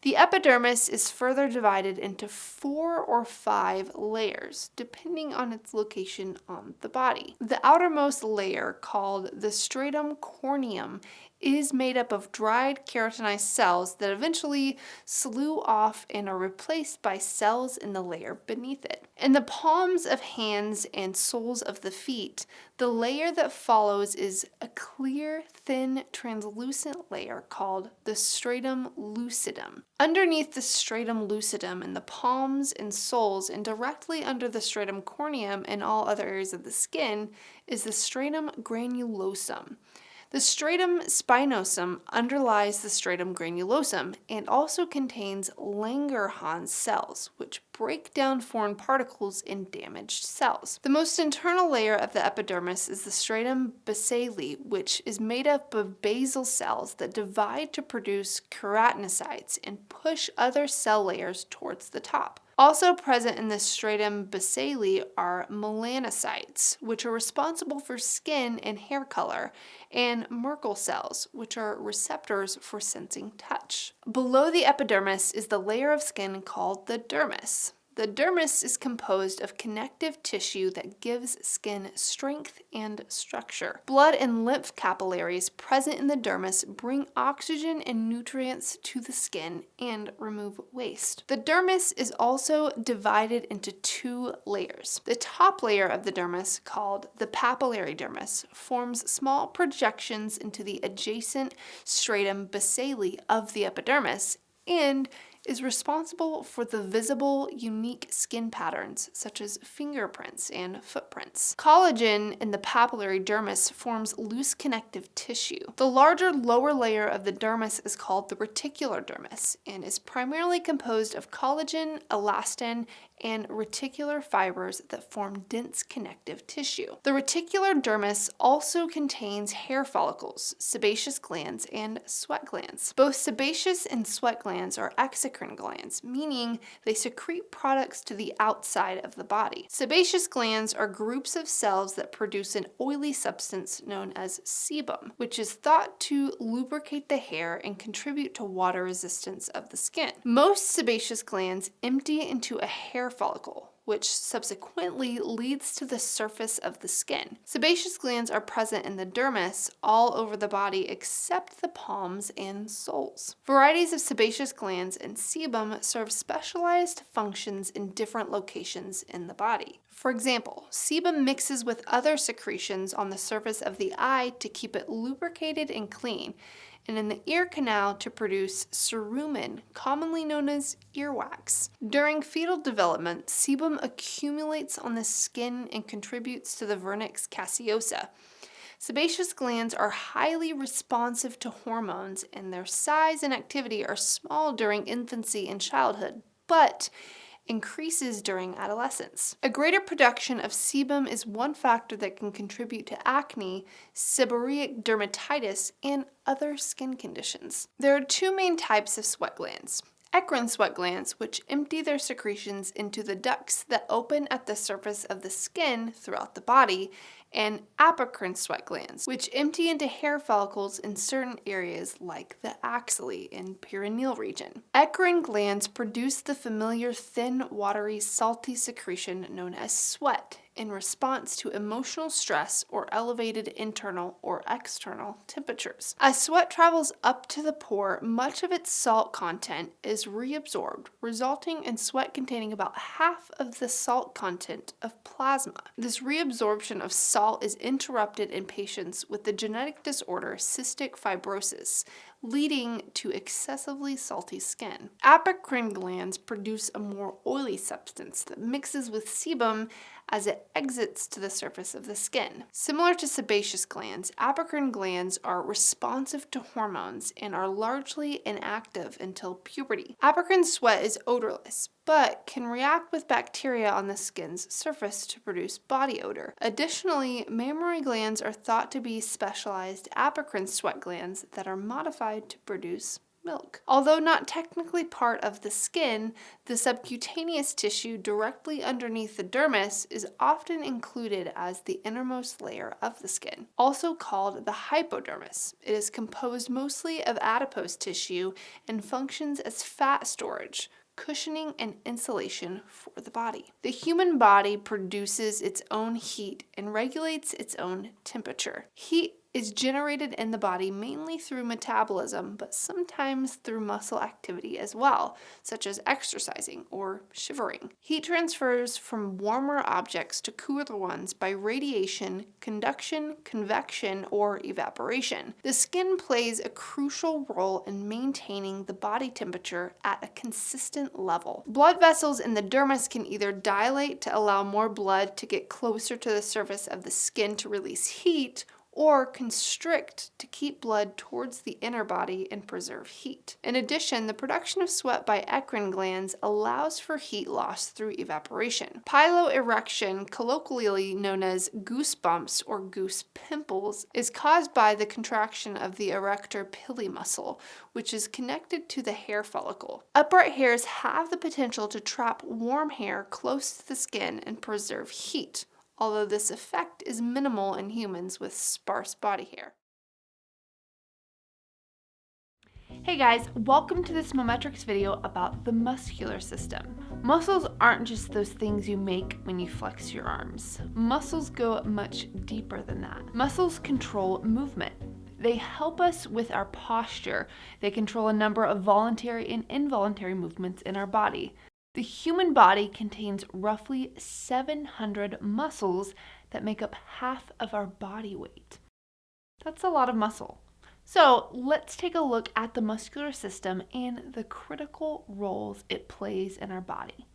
The epidermis is further divided into 4 or 5 layers, depending on its location on the body. The outermost layer, called the stratum corneum, is made up of dried keratinized cells that eventually slew off and are replaced by cells in the layer beneath it. In the palms of hands and soles of the feet, the layer that follows is a clear, thin, translucent layer called the stratum lucidum. Underneath the stratum lucidum in the palms and soles and directly under the stratum corneum and all other areas of the skin is the stratum granulosum. The stratum spinosum underlies the stratum granulosum and also contains Langerhans cells, which break down foreign particles in damaged cells. The most internal layer of the epidermis is the stratum basale, which is made up of basal cells that divide to produce keratinocytes and push other cell layers towards the top. Also present in the stratum basale are melanocytes, which are responsible for skin and hair color, and Merkel cells, which are receptors for sensing touch. Below the epidermis is the layer of skin called the dermis. The dermis is composed of connective tissue that gives skin strength and structure. Blood and lymph capillaries present in the dermis bring oxygen and nutrients to the skin and remove waste. The dermis is also divided into 2 layers. The top layer of the dermis, called the papillary dermis, forms small projections into the adjacent stratum basale of the epidermis and is responsible for the visible, unique skin patterns such as fingerprints and footprints. Collagen in the papillary dermis forms loose connective tissue. The larger lower layer of the dermis is called the reticular dermis and is primarily composed of collagen, elastin, and reticular fibers that form dense connective tissue. The reticular dermis also contains hair follicles, sebaceous glands, and sweat glands. Both sebaceous and sweat glands are exocrine glands, meaning they secrete products to the outside of the body. Sebaceous glands are groups of cells that produce an oily substance known as sebum, which is thought to lubricate the hair and contribute to water resistance of the skin. Most sebaceous glands empty into a hair follicle, which subsequently leads to the surface of the skin. Sebaceous glands are present in the dermis all over the body except the palms and soles. Varieties of sebaceous glands and sebum serve specialized functions in different locations in the body. For example, sebum mixes with other secretions on the surface of the eye to keep it lubricated and clean, and in the ear canal to produce cerumen, commonly known as earwax. During fetal development, sebum accumulates on the skin and contributes to the vernix caseosa. Sebaceous glands are highly responsive to hormones, and their size and activity are small during infancy and childhood, but increases during adolescence. A greater production of sebum is one factor that can contribute to acne, seborrheic dermatitis, and other skin conditions. There are 2 main types of sweat glands: eccrine sweat glands, which empty their secretions into the ducts that open at the surface of the skin throughout the body, and apocrine sweat glands, which empty into hair follicles in certain areas like the axilla and perineal region. Eccrine glands produce the familiar thin, watery, salty secretion known as sweat in response to emotional stress or elevated internal or external temperatures. As sweat travels up to the pore, much of its salt content is reabsorbed, resulting in sweat containing about half of the salt content of plasma. This reabsorption of salt is interrupted in patients with the genetic disorder cystic fibrosis, leading to excessively salty skin. Apocrine glands produce a more oily substance that mixes with sebum as it exits to the surface of the skin. Similar to sebaceous glands, apocrine glands are responsive to hormones and are largely inactive until puberty. Apocrine sweat is odorless, but can react with bacteria on the skin's surface to produce body odor. Additionally, mammary glands are thought to be specialized apocrine sweat glands that are modified to produce milk. Although not technically part of the skin, the subcutaneous tissue directly underneath the dermis is often included as the innermost layer of the skin, also called the hypodermis. It is composed mostly of adipose tissue and functions as fat storage, cushioning, and insulation for the body. The human body produces its own heat and regulates its own temperature. Heat is generated in the body mainly through metabolism, but sometimes through muscle activity as well, such as exercising or shivering. Heat transfers from warmer objects to cooler ones by radiation, conduction, convection, or evaporation. The skin plays a crucial role in maintaining the body temperature at a consistent level. Blood vessels in the dermis can either dilate to allow more blood to get closer to the surface of the skin to release heat, or constrict to keep blood towards the inner body and preserve heat. In addition, the production of sweat by eccrine glands allows for heat loss through evaporation. Piloerection, colloquially known as goosebumps or goose pimples, is caused by the contraction of the erector pili muscle, which is connected to the hair follicle. Upright hairs have the potential to trap warm hair close to the skin and preserve heat, although this effect is minimal in humans with sparse body hair. Hey guys, welcome to this Mometrics video about the muscular system. Muscles aren't just those things you make when you flex your arms. Muscles go much deeper than that. Muscles control movement. They help us with our posture. They control a number of voluntary and involuntary movements in our body. The human body contains roughly 700 muscles that make up half of our body weight. That's a lot of muscle. So let's take a look at the muscular system and the critical roles it plays in our body.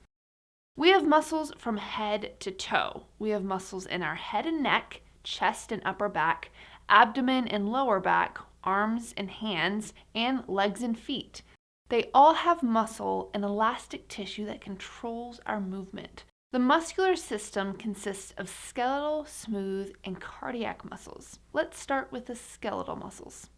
We have muscles from head to toe. We have muscles in our head and neck, chest and upper back, abdomen and lower back, arms and hands, and legs and feet. They all have muscle and elastic tissue that controls our movement. The muscular system consists of skeletal, smooth, and cardiac muscles. Let's start with the skeletal muscles.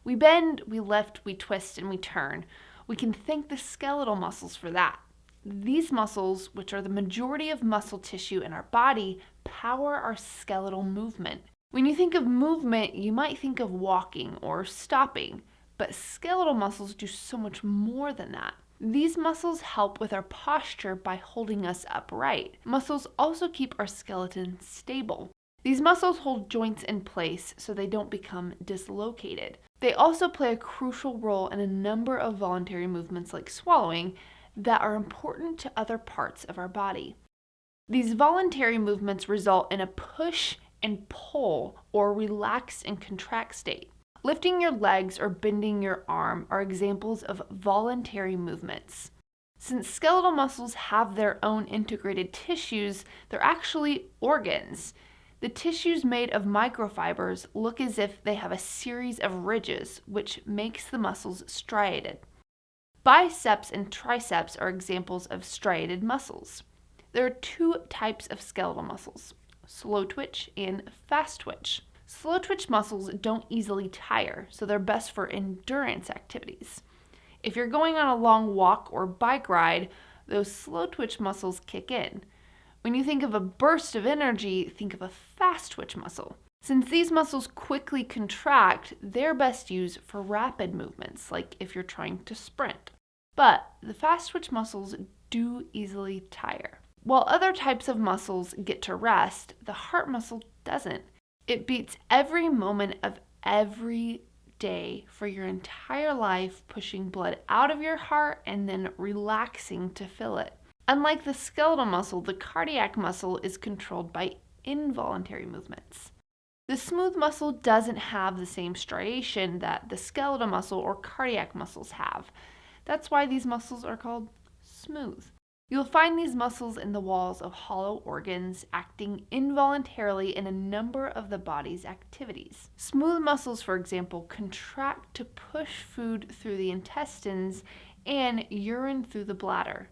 We bend, we lift, we twist, and we turn. We can thank the skeletal muscles for that. These muscles, which are the majority of muscle tissue in our body, power our skeletal movement. When you think of movement, you might think of walking or stopping. But skeletal muscles do so much more than that. These muscles help with our posture by holding us upright. Muscles also keep our skeleton stable. These muscles hold joints in place so they don't become dislocated. They also play a crucial role in a number of voluntary movements like swallowing that are important to other parts of our body. These voluntary movements result in a push and pull or relax and contract state. Lifting your legs or bending your arm are examples of voluntary movements. Since skeletal muscles have their own integrated tissues, they're actually organs. The tissues made of microfibers look as if they have a series of ridges, which makes the muscles striated. Biceps and triceps are examples of striated muscles. There are two types of skeletal muscles, slow twitch and fast twitch. Slow twitch muscles don't easily tire, so they're best for endurance activities. If you're going on a long walk or bike ride, those slow twitch muscles kick in. When you think of a burst of energy, think of a fast twitch muscle. Since these muscles quickly contract, they're best used for rapid movements, like if you're trying to sprint. But the fast twitch muscles do easily tire. While other types of muscles get to rest, the heart muscle doesn't. It beats every moment of every day for your entire life, pushing blood out of your heart and then relaxing to fill it. Unlike the skeletal muscle, the cardiac muscle is controlled by involuntary movements. The smooth muscle doesn't have the same striation that the skeletal muscle or cardiac muscles have. That's why these muscles are called smooth. You'll find these muscles in the walls of hollow organs, acting involuntarily in a number of the body's activities. Smooth muscles, for example, contract to push food through the intestines and urine through the bladder.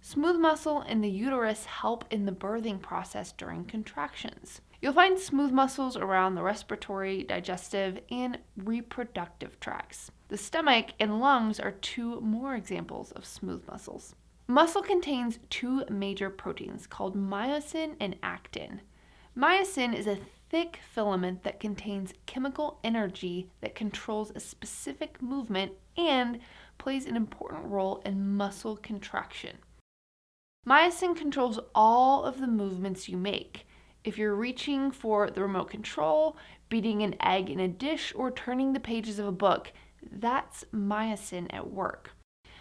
Smooth muscle in the uterus help in the birthing process during contractions. You'll find smooth muscles around the respiratory, digestive, and reproductive tracts. The stomach and lungs are two more examples of smooth muscles. Muscle contains two major proteins called myosin and actin. Myosin is a thick filament that contains chemical energy that controls a specific movement and plays an important role in muscle contraction. Myosin controls all of the movements you make. If you're reaching for the remote control, beating an egg in a dish, or turning the pages of a book, that's myosin at work.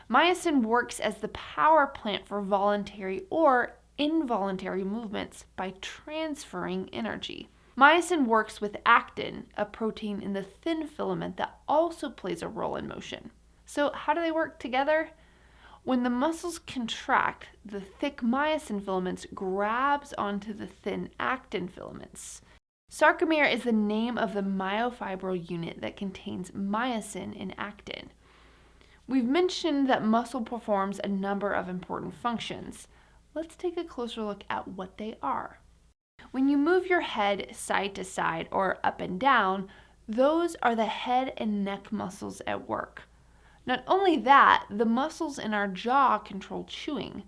Myosin works as the power plant for voluntary or involuntary movements by transferring energy. Myosin works with actin, a protein in the thin filament that also plays a role in motion. So how do they work together? When the muscles contract, the thick myosin filaments grabs onto the thin actin filaments. Sarcomere is the name of the myofibril unit that contains myosin and actin. We've mentioned that muscle performs a number of important functions. Let's take a closer look at what they are. When you move your head side to side or up and down, those are the head and neck muscles at work. Not only that, the muscles in our jaw control chewing.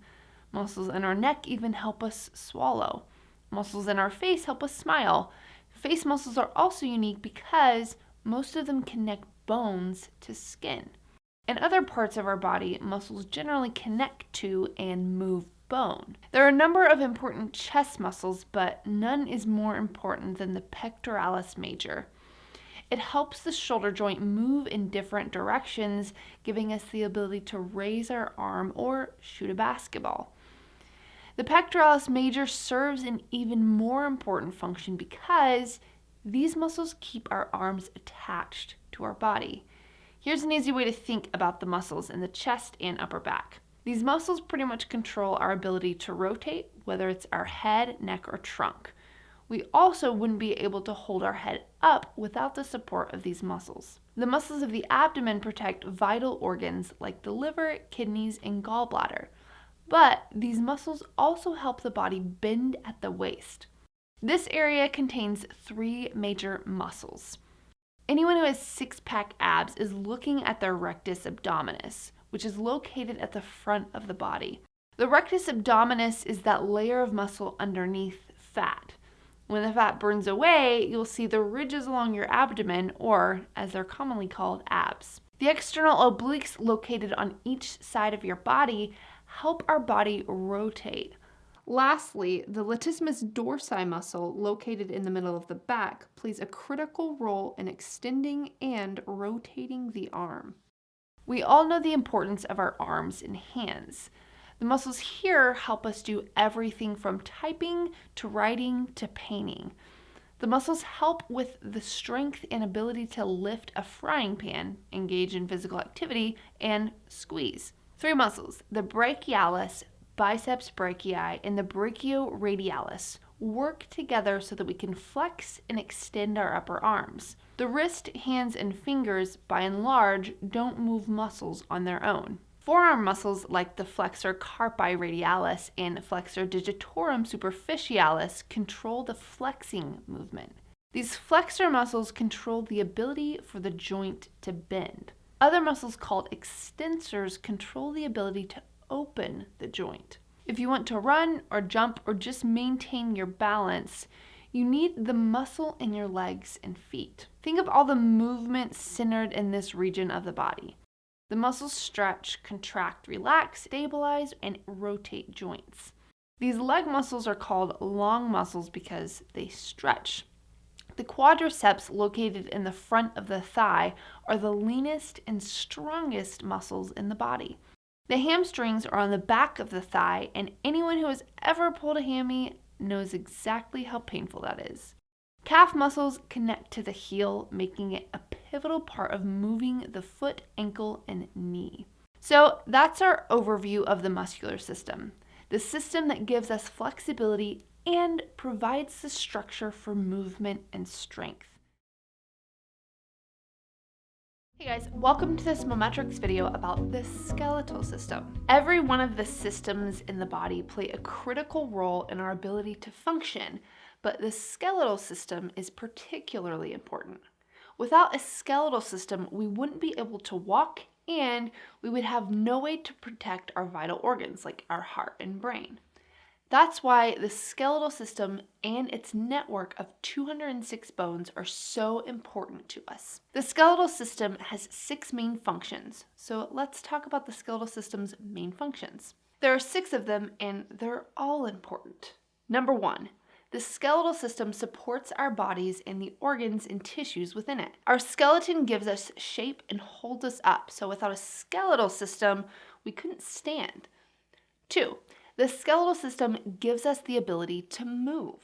Muscles in our neck even help us swallow. Muscles in our face help us smile. Face muscles are also unique because most of them connect bones to skin. In other parts of our body, muscles generally connect to and move bone. There are a number of important chest muscles, but none is more important than the pectoralis major. It helps the shoulder joint move in different directions, giving us the ability to raise our arm or shoot a basketball. The pectoralis major serves an even more important function because these muscles keep our arms attached to our body. Here's an easy way to think about the muscles in the chest and upper back. These muscles pretty much control our ability to rotate, whether it's our head, neck, or trunk. We also wouldn't be able to hold our head up without the support of these muscles. The muscles of the abdomen protect vital organs like the liver, kidneys, and gallbladder. But these muscles also help the body bend at the waist. This area contains three major muscles. Anyone who has six-pack abs is looking at their rectus abdominis, which is located at the front of the body. The rectus abdominis is that layer of muscle underneath fat. When the fat burns away, you'll see the ridges along your abdomen, or as they're commonly called, abs. The external obliques located on each side of your body help our body rotate. Lastly, the latissimus dorsi muscle, located in the middle of the back, plays a critical role in extending and rotating the arm. We all know the importance of our arms and hands. The muscles here help us do everything from typing to writing to painting. The muscles help with the strength and ability to lift a frying pan, engage in physical activity, and squeeze. Three muscles, the brachialis, biceps brachii, and the brachioradialis, work together so that we can flex and extend our upper arms. The wrist, hands, and fingers, by and large, don't move muscles on their own. Forearm muscles like the flexor carpi radialis and flexor digitorum superficialis control the flexing movement. These flexor muscles control the ability for the joint to bend. Other muscles called extensors control the ability to open the joint. If you want to run or jump or just maintain your balance, you need the muscle in your legs and feet. Think of all the movement centered in this region of the body. The muscles stretch, contract, relax, stabilize, and rotate joints. These leg muscles are called long muscles because they stretch. The quadriceps, located in the front of the thigh, are the leanest and strongest muscles in the body. The hamstrings are on the back of the thigh, and anyone who has ever pulled a hammy knows exactly how painful that is. Calf muscles connect to the heel, making it a pivotal part of moving the foot, ankle, and knee. So that's our overview of the muscular system, the system that gives us flexibility and provides the structure for movement and strength. Hey guys, welcome to this Mometrics video about the skeletal system. Every one of the systems in the body play a critical role in our ability to function, but the skeletal system is particularly important. Without a skeletal system, we wouldn't be able to walk, and we would have no way to protect our vital organs like our heart and brain. That's why the skeletal system and its network of 206 bones are so important to us. The skeletal system has 6 main functions, so let's talk about the skeletal system's main functions. There are 6 of them, and they're all important. Number 1, the skeletal system supports our bodies and the organs and tissues within it. Our skeleton gives us shape and holds us up, so without a skeletal system, we couldn't stand. 2, the skeletal system gives us the ability to move.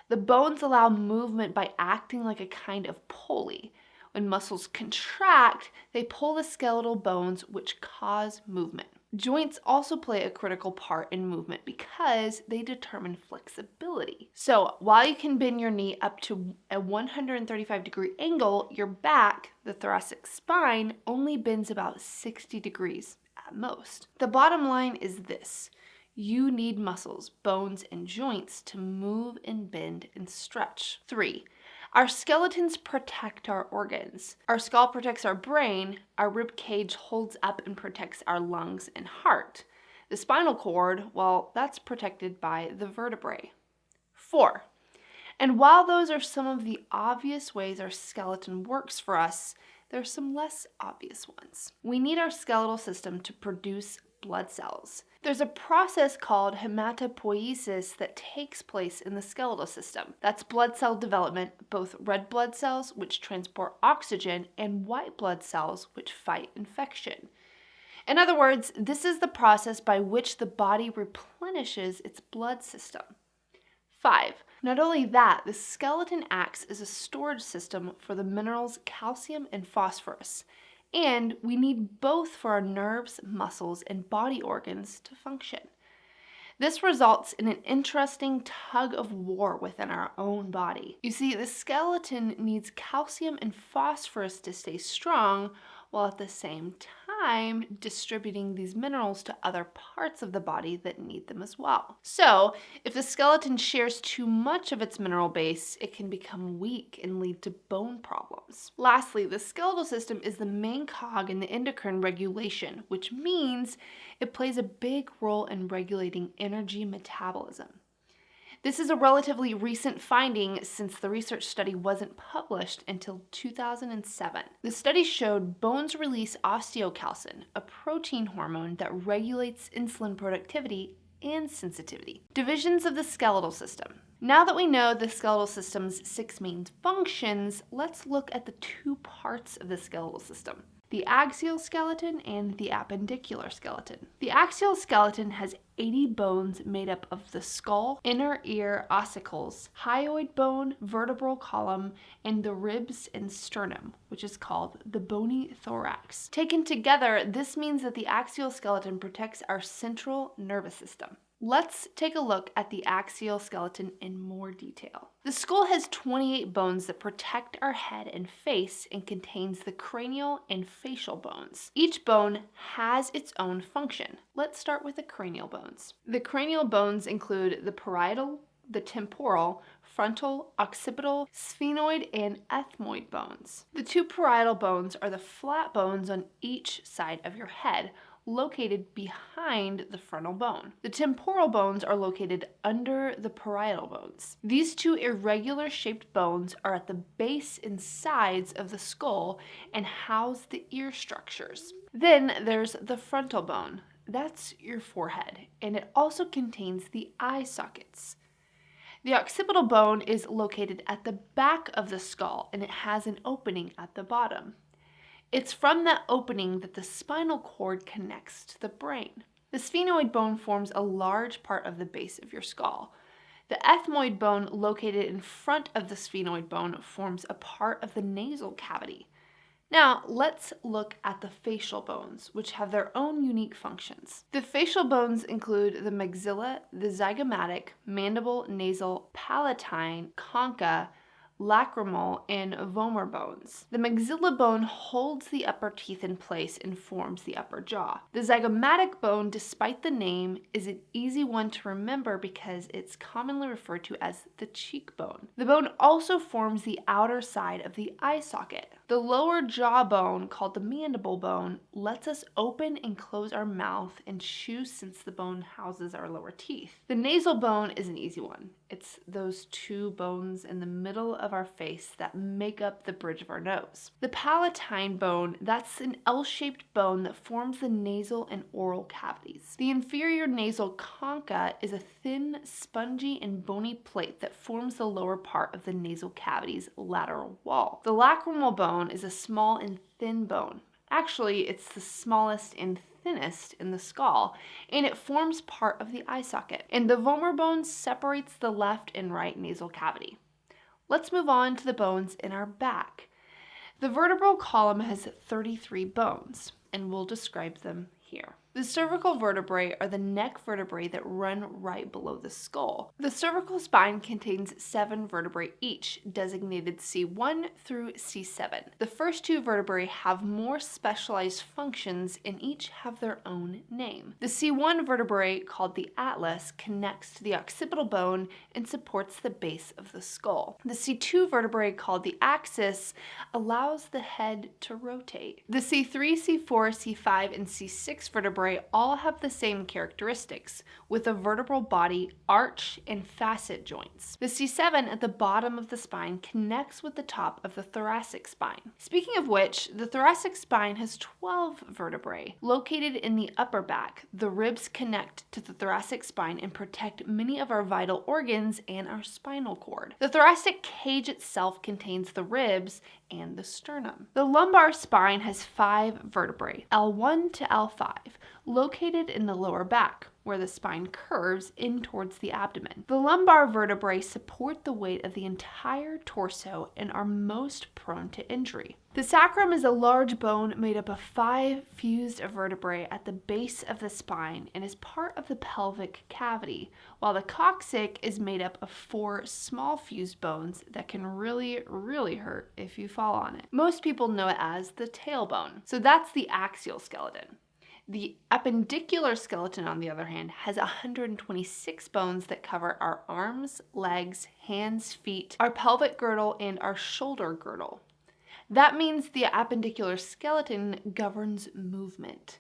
The bones allow movement by acting like a kind of pulley. When muscles contract, they pull the skeletal bones, which cause movement. Joints also play a critical part in movement because they determine flexibility. So while you can bend your knee up to a 135-degree angle, your back, the thoracic spine, only bends about 60 degrees at most. The bottom line is this: you need muscles, bones, and joints to move and bend and stretch. 3, our skeletons protect our organs. Our skull protects our brain. Our rib cage holds up and protects our lungs and heart. The spinal cord, well, that's protected by the vertebrae. 4, and while those are some of the obvious ways our skeleton works for us, there are some less obvious ones. We need our skeletal system to produce blood cells. There's a process called hematopoiesis that takes place in the skeletal system. That's blood cell development, both red blood cells, which transport oxygen, and white blood cells, which fight infection. In other words, this is the process by which the body replenishes its blood system. 5, not only that, the skeleton acts as a storage system for the minerals calcium and phosphorus. And we need both for our nerves, muscles, and body organs to function. This results in an interesting tug of war within our own body. You see, the skeleton needs calcium and phosphorus to stay strong, while at the same time distributing these minerals to other parts of the body that need them as well. So, if the skeleton shares too much of its mineral base, it can become weak and lead to bone problems. Lastly, the skeletal system is the main cog in the endocrine regulation, which means it plays a big role in regulating energy metabolism. This is a relatively recent finding since the research study wasn't published until 2007. The study showed bones release osteocalcin, a protein hormone that regulates insulin productivity and sensitivity. Divisions of the skeletal system. Now that we know the skeletal system's 6 main functions, let's look at the 2 parts of the skeletal system: the axial skeleton and the appendicular skeleton. The axial skeleton has 80 bones made up of the skull, inner ear ossicles, hyoid bone, vertebral column, and the ribs and sternum, which is called the bony thorax. Taken together, this means that the axial skeleton protects our central nervous system. Let's take a look at the axial skeleton in more detail. The skull has 28 bones that protect our head and face and contains the cranial and facial bones. Each bone has its own function. Let's start with the cranial bones. The cranial bones include the parietal, the temporal, frontal, occipital, sphenoid, and ethmoid bones. The two parietal bones are the flat bones on each side of your head, located behind the frontal bone. The temporal bones are located under the parietal bones. These two irregular shaped bones are at the base and sides of the skull and house the ear structures. Then there's the frontal bone. That's your forehead, and it also contains the eye sockets. The occipital bone is located at the back of the skull, and it has an opening at the bottom. It's from that opening that the spinal cord connects to the brain. The sphenoid bone forms a large part of the base of your skull. The ethmoid bone, located in front of the sphenoid bone, forms a part of the nasal cavity. Now, let's look at the facial bones, which have their own unique functions. The facial bones include the maxilla, the zygomatic, mandible, nasal, palatine, concha, lacrimal, and vomer bones. The maxilla bone holds the upper teeth in place and forms the upper jaw. The zygomatic bone, despite the name, is an easy one to remember because it's commonly referred to as the cheekbone. The bone also forms the outer side of the eye socket. The lower jaw bone, called the mandible bone, lets us open and close our mouth and chew since the bone houses our lower teeth. The nasal bone is an easy one. It's those two bones in the middle of our face that make up the bridge of our nose. The palatine bone, that's an L-shaped bone that forms the nasal and oral cavities. The inferior nasal concha is a thin, spongy, and bony plate that forms the lower part of the nasal cavity's lateral wall. The lacrimal bone is a small and thin bone. Actually, it's the smallest and thinnest in the skull, and it forms part of the eye socket. And the vomer bone separates the left and right nasal cavity. Let's move on to the bones in our back. The vertebral column has 33 bones, and we'll describe them here. The cervical vertebrae are the neck vertebrae that run right below the skull. The cervical spine contains 7 vertebrae each, designated C1 through C7. The first 2 vertebrae have more specialized functions and each have their own name. The C1 vertebrae, called the atlas, connects to the occipital bone and supports the base of the skull. The C2 vertebrae, called the axis, allows the head to rotate. The C3, C4, C5, and C6 vertebrae all have the same characteristics, with a vertebral body, arch, and facet joints. The C7 at the bottom of the spine connects with the top of the thoracic spine. Speaking of which, the thoracic spine has 12 vertebrae. Located in the upper back, the ribs connect to the thoracic spine and protect many of our vital organs and our spinal cord. The thoracic cage itself contains the ribs and the sternum. The lumbar spine has 5 vertebrae, L1 to L5, located in the lower back, where the spine curves in towards the abdomen. The lumbar vertebrae support the weight of the entire torso and are most prone to injury. The sacrum is a large bone made up of 5 fused vertebrae at the base of the spine and is part of the pelvic cavity, while the coccyx is made up of 4 small fused bones that can really hurt if you fall on it. Most people know it as the tailbone. So that's the axial skeleton. The appendicular skeleton, on the other hand, has 126 bones that cover our arms, legs, hands, feet, our pelvic girdle, and our shoulder girdle. That means the appendicular skeleton governs movement.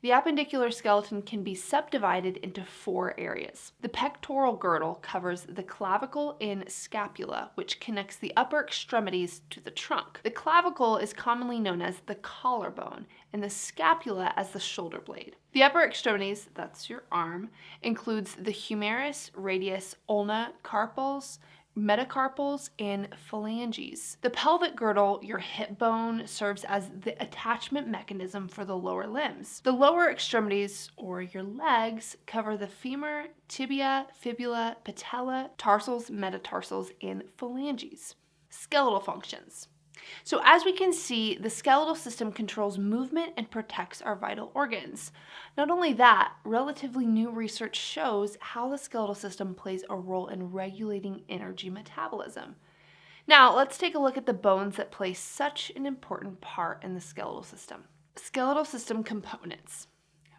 The appendicular skeleton can be subdivided into 4 areas. The pectoral girdle covers the clavicle and scapula, which connects the upper extremities to the trunk. The clavicle is commonly known as the collarbone, and the scapula as the shoulder blade. The upper extremities, that's your arm, includes the humerus, radius, ulna, carpals, metacarpals, and phalanges. The pelvic girdle, your hip bone, serves as the attachment mechanism for the lower limbs. The lower extremities, or your legs, cover the femur, tibia, fibula, patella, tarsals, metatarsals, and phalanges. Skeletal functions. So as we can see, the skeletal system controls movement and protects our vital organs. Not only that, relatively new research shows how the skeletal system plays a role in regulating energy metabolism. Now, let's take a look at the bones that play such an important part in the skeletal system. Skeletal system components.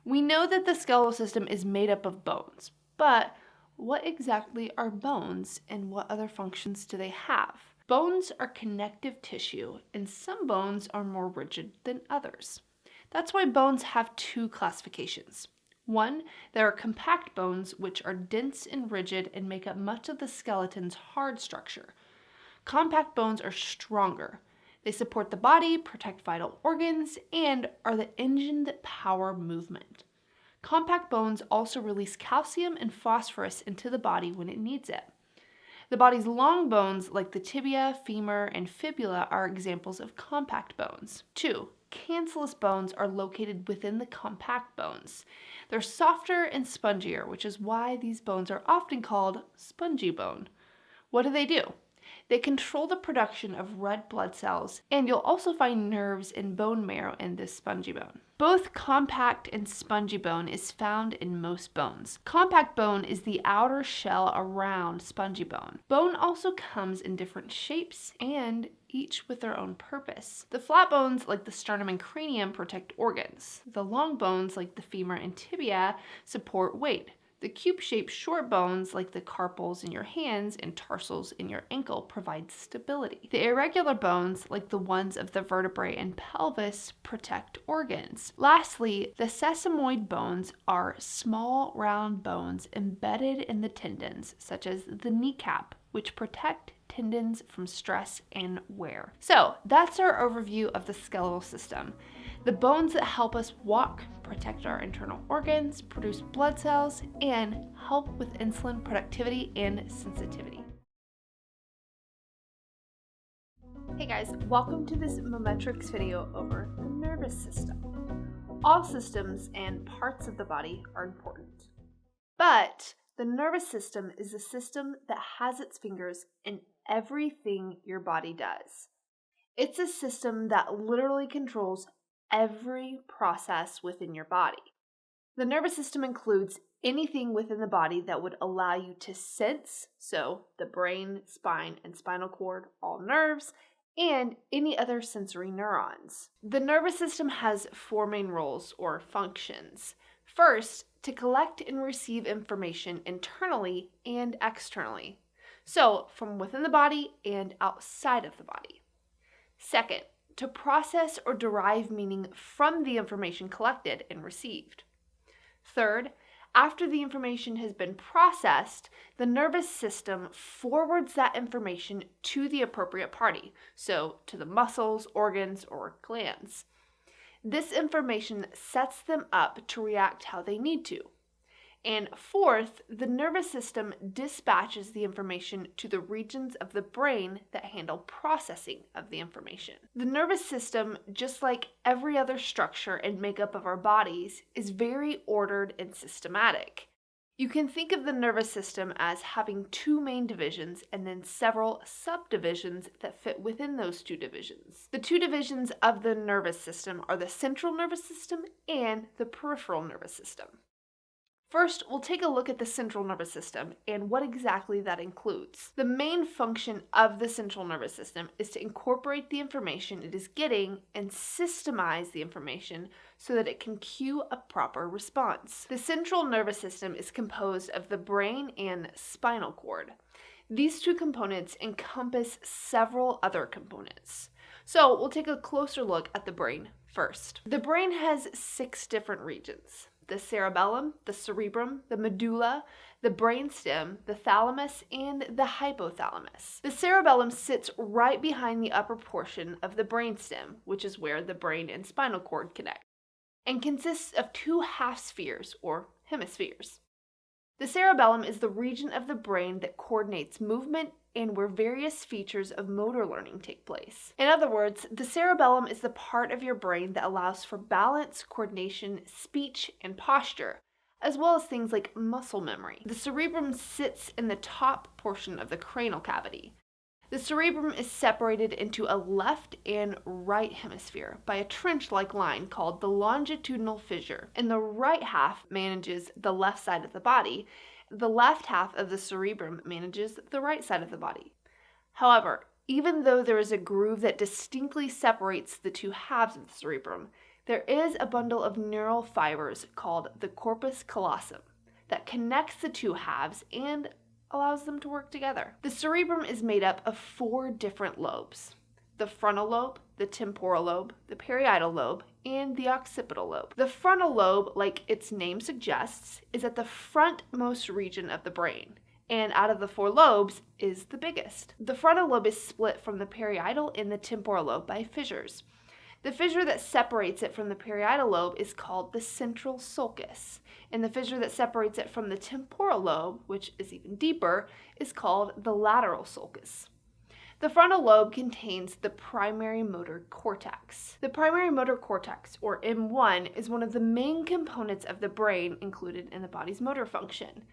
We know that the skeletal system is made up of bones, but what exactly are bones and what other functions do they have? Bones are connective tissue, and some bones are more rigid than others. That's why bones have two classifications. One, there are compact bones, which are dense and rigid and make up much of the skeleton's hard structure. Compact bones are stronger. They support the body, protect vital organs, and are the engine that power movement. Compact bones also release calcium and phosphorus into the body when it needs it. The body's long bones, like the tibia, femur, and fibula, are examples of compact bones. 2. Cancellous bones are located within the compact bones. They're softer and spongier, which is why these bones are often called spongy bone. What do? They control the production of red blood cells, and you'll also find nerves and bone marrow in this spongy bone. Both compact and spongy bone is found in most bones. Compact bone is the outer shell around spongy bone. Bone also comes in different shapes and each with their own purpose. The flat bones, like the sternum and cranium, protect organs. The long bones, like the femur and tibia, support weight. The cube-shaped short bones, like the carpals in your hands and tarsals in your ankle, provide stability. The irregular bones, like the ones of the vertebrae and pelvis, protect organs. Lastly, the sesamoid bones are small, round bones embedded in the tendons, such as the kneecap, which protect tendons from stress and wear. So that's our overview of the skeletal system. The bones that help us walk, protect our internal organs, produce blood cells, and help with insulin productivity and sensitivity. Hey guys, welcome to this Mometrix video over the nervous system. All systems and parts of the body are important, but the nervous system is a system that has its fingers in everything your body does. It's a system that literally controls every process within your body. The nervous system includes anything within the body that would allow you to sense, so the brain, spine, and spinal cord, all nerves, and any other sensory neurons. The nervous system has four main roles or functions. First, to collect and receive information internally and externally, so from within the body and outside of the body. Second, to process or derive meaning from the information collected and received. Third, after the information has been processed, the nervous system forwards that information to the appropriate party, so to the muscles, organs, or glands. This information sets them up to react how they need to. And fourth, the nervous system dispatches the information to the regions of the brain that handle processing of the information. The nervous system, just like every other structure and makeup of our bodies, is very ordered and systematic. You can think of the nervous system as having two main divisions and then several subdivisions that fit within those two divisions. The two divisions of the nervous system are the central nervous system and the peripheral nervous system. First, we'll take a look at the central nervous system and what exactly that includes. The main function of the central nervous system is to incorporate the information it is getting and systemize the information so that it can cue a proper response. The central nervous system is composed of the brain and spinal cord. These two components encompass several other components. So we'll take a closer look at the brain first. The brain has 6 different regions: the cerebellum, the cerebrum, the medulla, the brainstem, the thalamus, and the hypothalamus. The cerebellum sits right behind the upper portion of the brainstem, which is where the brain and spinal cord connect, and consists of 2 half spheres or hemispheres. The cerebellum is the region of the brain that coordinates movement and where various features of motor learning take place. In other words, the cerebellum is the part of your brain that allows for balance, coordination, speech, and posture, as well as things like muscle memory. The cerebrum sits in the top portion of the cranial cavity. The cerebrum is separated into a left and right hemisphere by a trench-like line called the longitudinal fissure, and the right half manages the left side of the body. The left half of the cerebrum manages the right side of the body. However, even though there is a groove that distinctly separates the 2 halves of the cerebrum, there is a bundle of neural fibers called the corpus callosum. that connects the two halves and allows them to work together. The cerebrum is made up of 4 different lobes: the frontal lobe, the temporal lobe, the parietal lobe, and the occipital lobe. The frontal lobe, like its name suggests, is at the frontmost region of the brain, and out of the 4 lobes is the biggest. The frontal lobe is split from the parietal and the temporal lobe by fissures. The fissure that separates it from the parietal lobe is called the central sulcus, and the fissure that separates it from the temporal lobe, which is even deeper, is called the lateral sulcus. The frontal lobe contains the primary motor cortex. The primary motor cortex, or M1, is one of the main components of the brain included in the body's motor function.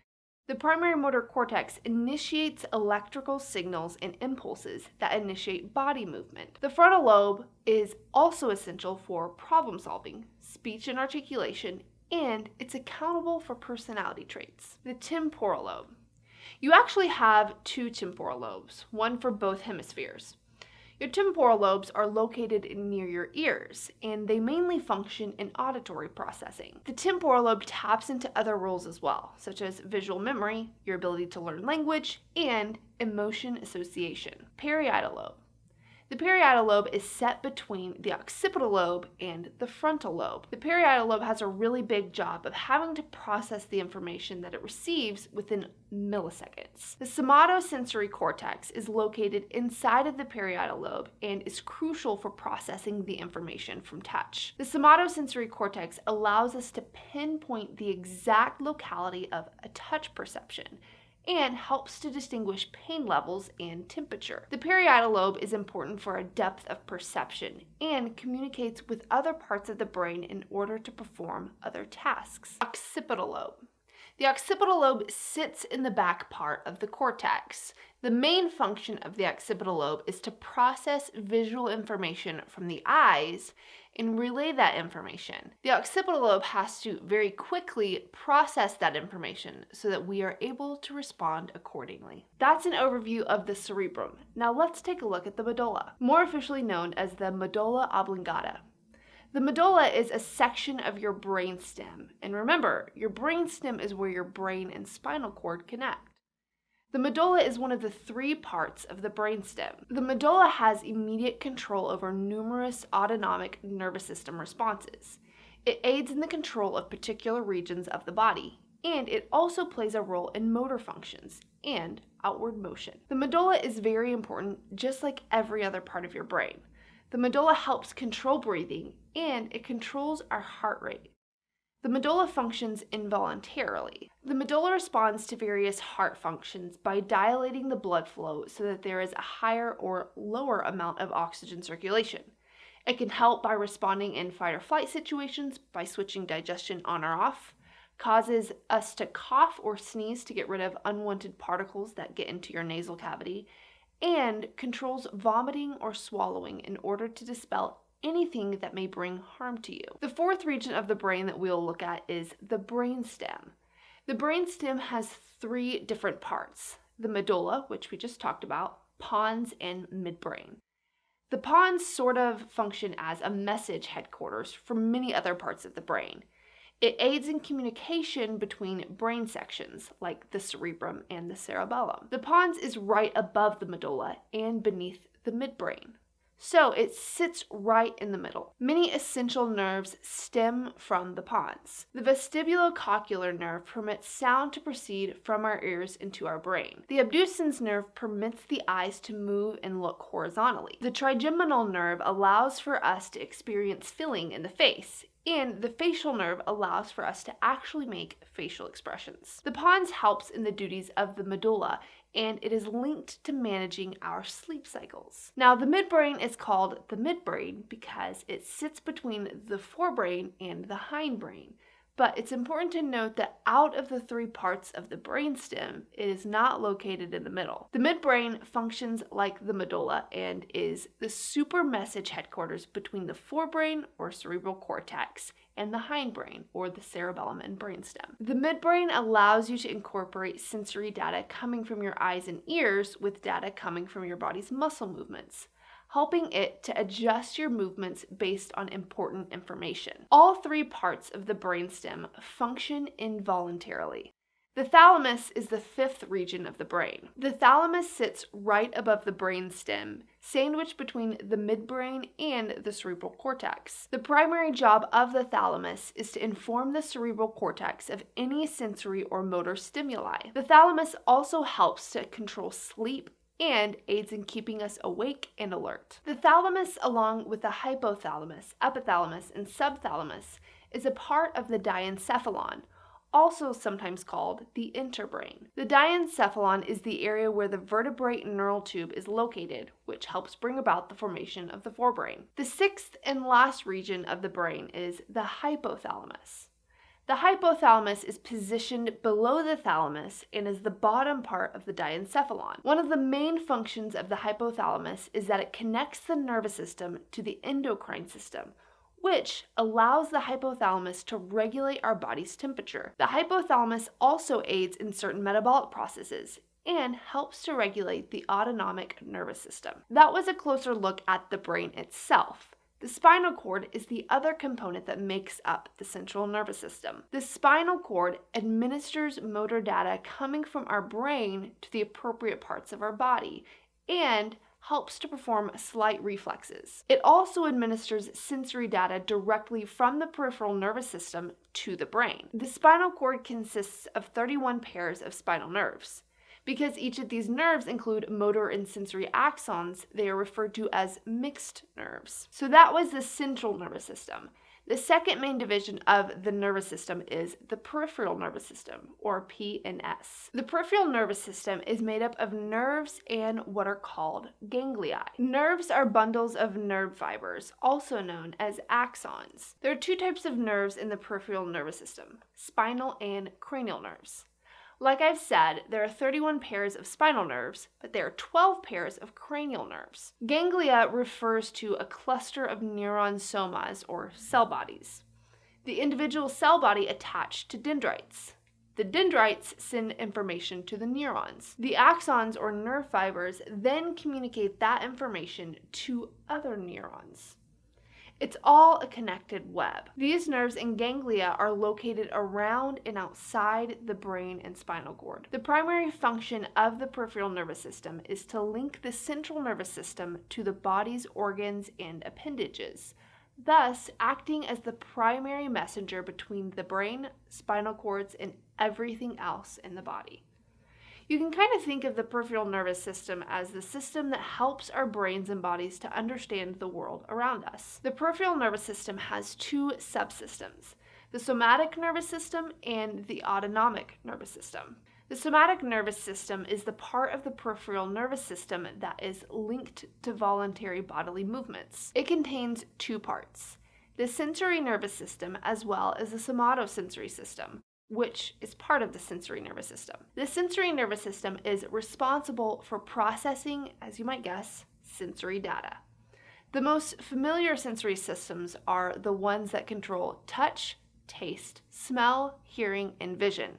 The primary motor cortex initiates electrical signals and impulses that initiate body movement. The frontal lobe is also essential for problem solving, speech and articulation, and it's accountable for personality traits. The temporal lobe. You actually have 2 temporal lobes, one for both hemispheres. Your temporal lobes are located near your ears, and they mainly function in auditory processing. The temporal lobe taps into other roles as well, such as visual memory, your ability to learn language, and emotion association. Parietal lobe. The parietal lobe is set between the occipital lobe and the frontal lobe. The parietal lobe has a really big job of having to process the information that it receives within milliseconds. The somatosensory cortex is located inside of the parietal lobe and is crucial for processing the information from touch. The somatosensory cortex allows us to pinpoint the exact locality of a touch perception and helps to distinguish pain levels and temperature. The parietal lobe is important for a depth of perception and communicates with other parts of the brain in order to perform other tasks. Occipital lobe. The occipital lobe sits in the back part of the cortex. The main function of the occipital lobe is to process visual information from the eyes and relay that information. The occipital lobe has to very quickly process that information so that we are able to respond accordingly. That's an overview of the cerebrum. Now let's take a look at the medulla, more officially known as the medulla oblongata. The medulla is a section of your brainstem, and remember, your brainstem is where your brain and spinal cord connect. The medulla is one of the 3 parts of the brainstem. The medulla has immediate control over numerous autonomic nervous system responses. It aids in the control of particular regions of the body, and it also plays a role in motor functions and outward motion. The medulla is very important, just like every other part of your brain. The medulla helps control breathing, and it controls our heart rate. The medulla functions involuntarily. The medulla responds to various heart functions by dilating the blood flow so that there is a higher or lower amount of oxygen circulation. It can help by responding in fight or flight situations by switching digestion on or off, causes us to cough or sneeze to get rid of unwanted particles that get into your nasal cavity, and controls vomiting or swallowing in order to dispel anything that may bring harm to you. The 4th region of the brain that we'll look at is the brainstem. The brainstem has 3 different parts: the medulla, which we just talked about, pons, and midbrain. The pons sort of function as a message headquarters for many other parts of the brain. It aids in communication between brain sections, like the cerebrum and the cerebellum. The pons is right above the medulla and beneath the midbrain, so it sits right in the middle. Many essential nerves stem from the pons. The vestibulocochlear nerve permits sound to proceed from our ears into our brain. The abducens nerve permits the eyes to move and look horizontally. The trigeminal nerve allows for us to experience feeling in the face, and the facial nerve allows for us to actually make facial expressions. The pons helps in the duties of the medulla, and it is linked to managing our sleep cycles. Now, the midbrain is called the midbrain because it sits between the forebrain and the hindbrain. But it's important to note that out of the 3 parts of the brainstem, it is not located in the middle. The midbrain functions like the medulla and is the super message headquarters between the forebrain or cerebral cortex and the hindbrain or the cerebellum and brainstem. The midbrain allows you to incorporate sensory data coming from your eyes and ears with data coming from your body's muscle movements, helping it to adjust your movements based on important information. All 3 parts of the brainstem function involuntarily. The thalamus is the fifth region of the brain. The thalamus sits right above the brain stem, sandwiched between the midbrain and the cerebral cortex. The primary job of the thalamus is to inform the cerebral cortex of any sensory or motor stimuli. The thalamus also helps to control sleep and aids in keeping us awake and alert. The thalamus, along with the hypothalamus, epithalamus, and subthalamus, is a part of the diencephalon, also sometimes called the interbrain. The diencephalon is the area where the vertebrate neural tube is located, which helps bring about the formation of the forebrain. The sixth and last region of the brain is the hypothalamus. The hypothalamus is positioned below the thalamus and is the bottom part of the diencephalon. One of the main functions of the hypothalamus is that it connects the nervous system to the endocrine system, which allows the hypothalamus to regulate our body's temperature. The hypothalamus also aids in certain metabolic processes and helps to regulate the autonomic nervous system. That was a closer look at the brain itself. The spinal cord is the other component that makes up the central nervous system. The spinal cord administers motor data coming from our brain to the appropriate parts of our body and helps to perform slight reflexes. It also administers sensory data directly from the peripheral nervous system to the brain. The spinal cord consists of 31 pairs of spinal nerves. Because each of these nerves include motor and sensory axons, they are referred to as mixed nerves. So that was the central nervous system. The second main division of the nervous system is the peripheral nervous system, or PNS. The peripheral nervous system is made up of nerves and what are called ganglia. Nerves are bundles of nerve fibers, also known as axons. There are two types of nerves in the peripheral nervous system: spinal and cranial nerves. Like I've said, there are 31 pairs of spinal nerves, but there are 12 pairs of cranial nerves. Ganglia refers to a cluster of neuron somas, or cell bodies. The individual cell body attached to dendrites. The dendrites send information to the neurons. The axons, or nerve fibers, then communicate that information to other neurons. It's all a connected web. These nerves and ganglia are located around and outside the brain and spinal cord. The primary function of the peripheral nervous system is to link the central nervous system to the body's organs and appendages, thus acting as the primary messenger between the brain, spinal cords, and everything else in the body. You can kind of think of the peripheral nervous system as the system that helps our brains and bodies to understand the world around us. The peripheral nervous system has two subsystems: the somatic nervous system and the autonomic nervous system. The somatic nervous system is the part of the peripheral nervous system that is linked to voluntary bodily movements. It contains two parts: the sensory nervous system as well as the somatosensory system, which is part of the sensory nervous system. The sensory nervous system is responsible for processing, as you might guess, sensory data. The most familiar sensory systems are the ones that control touch, taste, smell, hearing, and vision.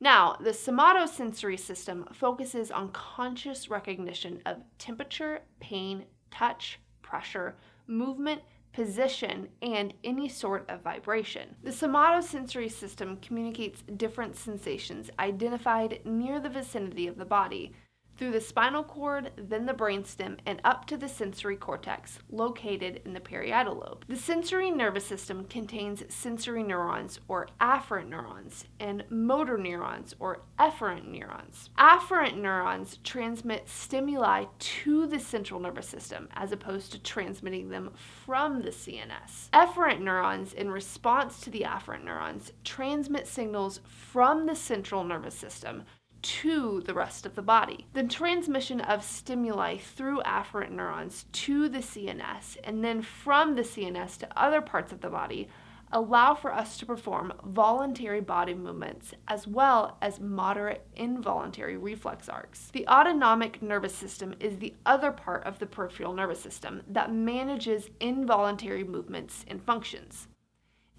Now, the somatosensory system focuses on conscious recognition of temperature, pain, touch, pressure, movement, position, and any sort of vibration. The somatosensory system communicates different sensations identified near the vicinity of the body through the spinal cord, then the brainstem, and up to the sensory cortex located in the parietal lobe. The sensory nervous system contains sensory neurons, or afferent neurons, and motor neurons, or efferent neurons. Afferent neurons transmit stimuli to the central nervous system as opposed to transmitting them from the CNS. Efferent neurons, in response to the afferent neurons, transmit signals from the central nervous system to the rest of the body. The transmission of stimuli through afferent neurons to the CNS and then from the CNS to other parts of the body allow for us to perform voluntary body movements as well as moderate involuntary reflex arcs. The autonomic nervous system is the other part of the peripheral nervous system that manages involuntary movements and functions.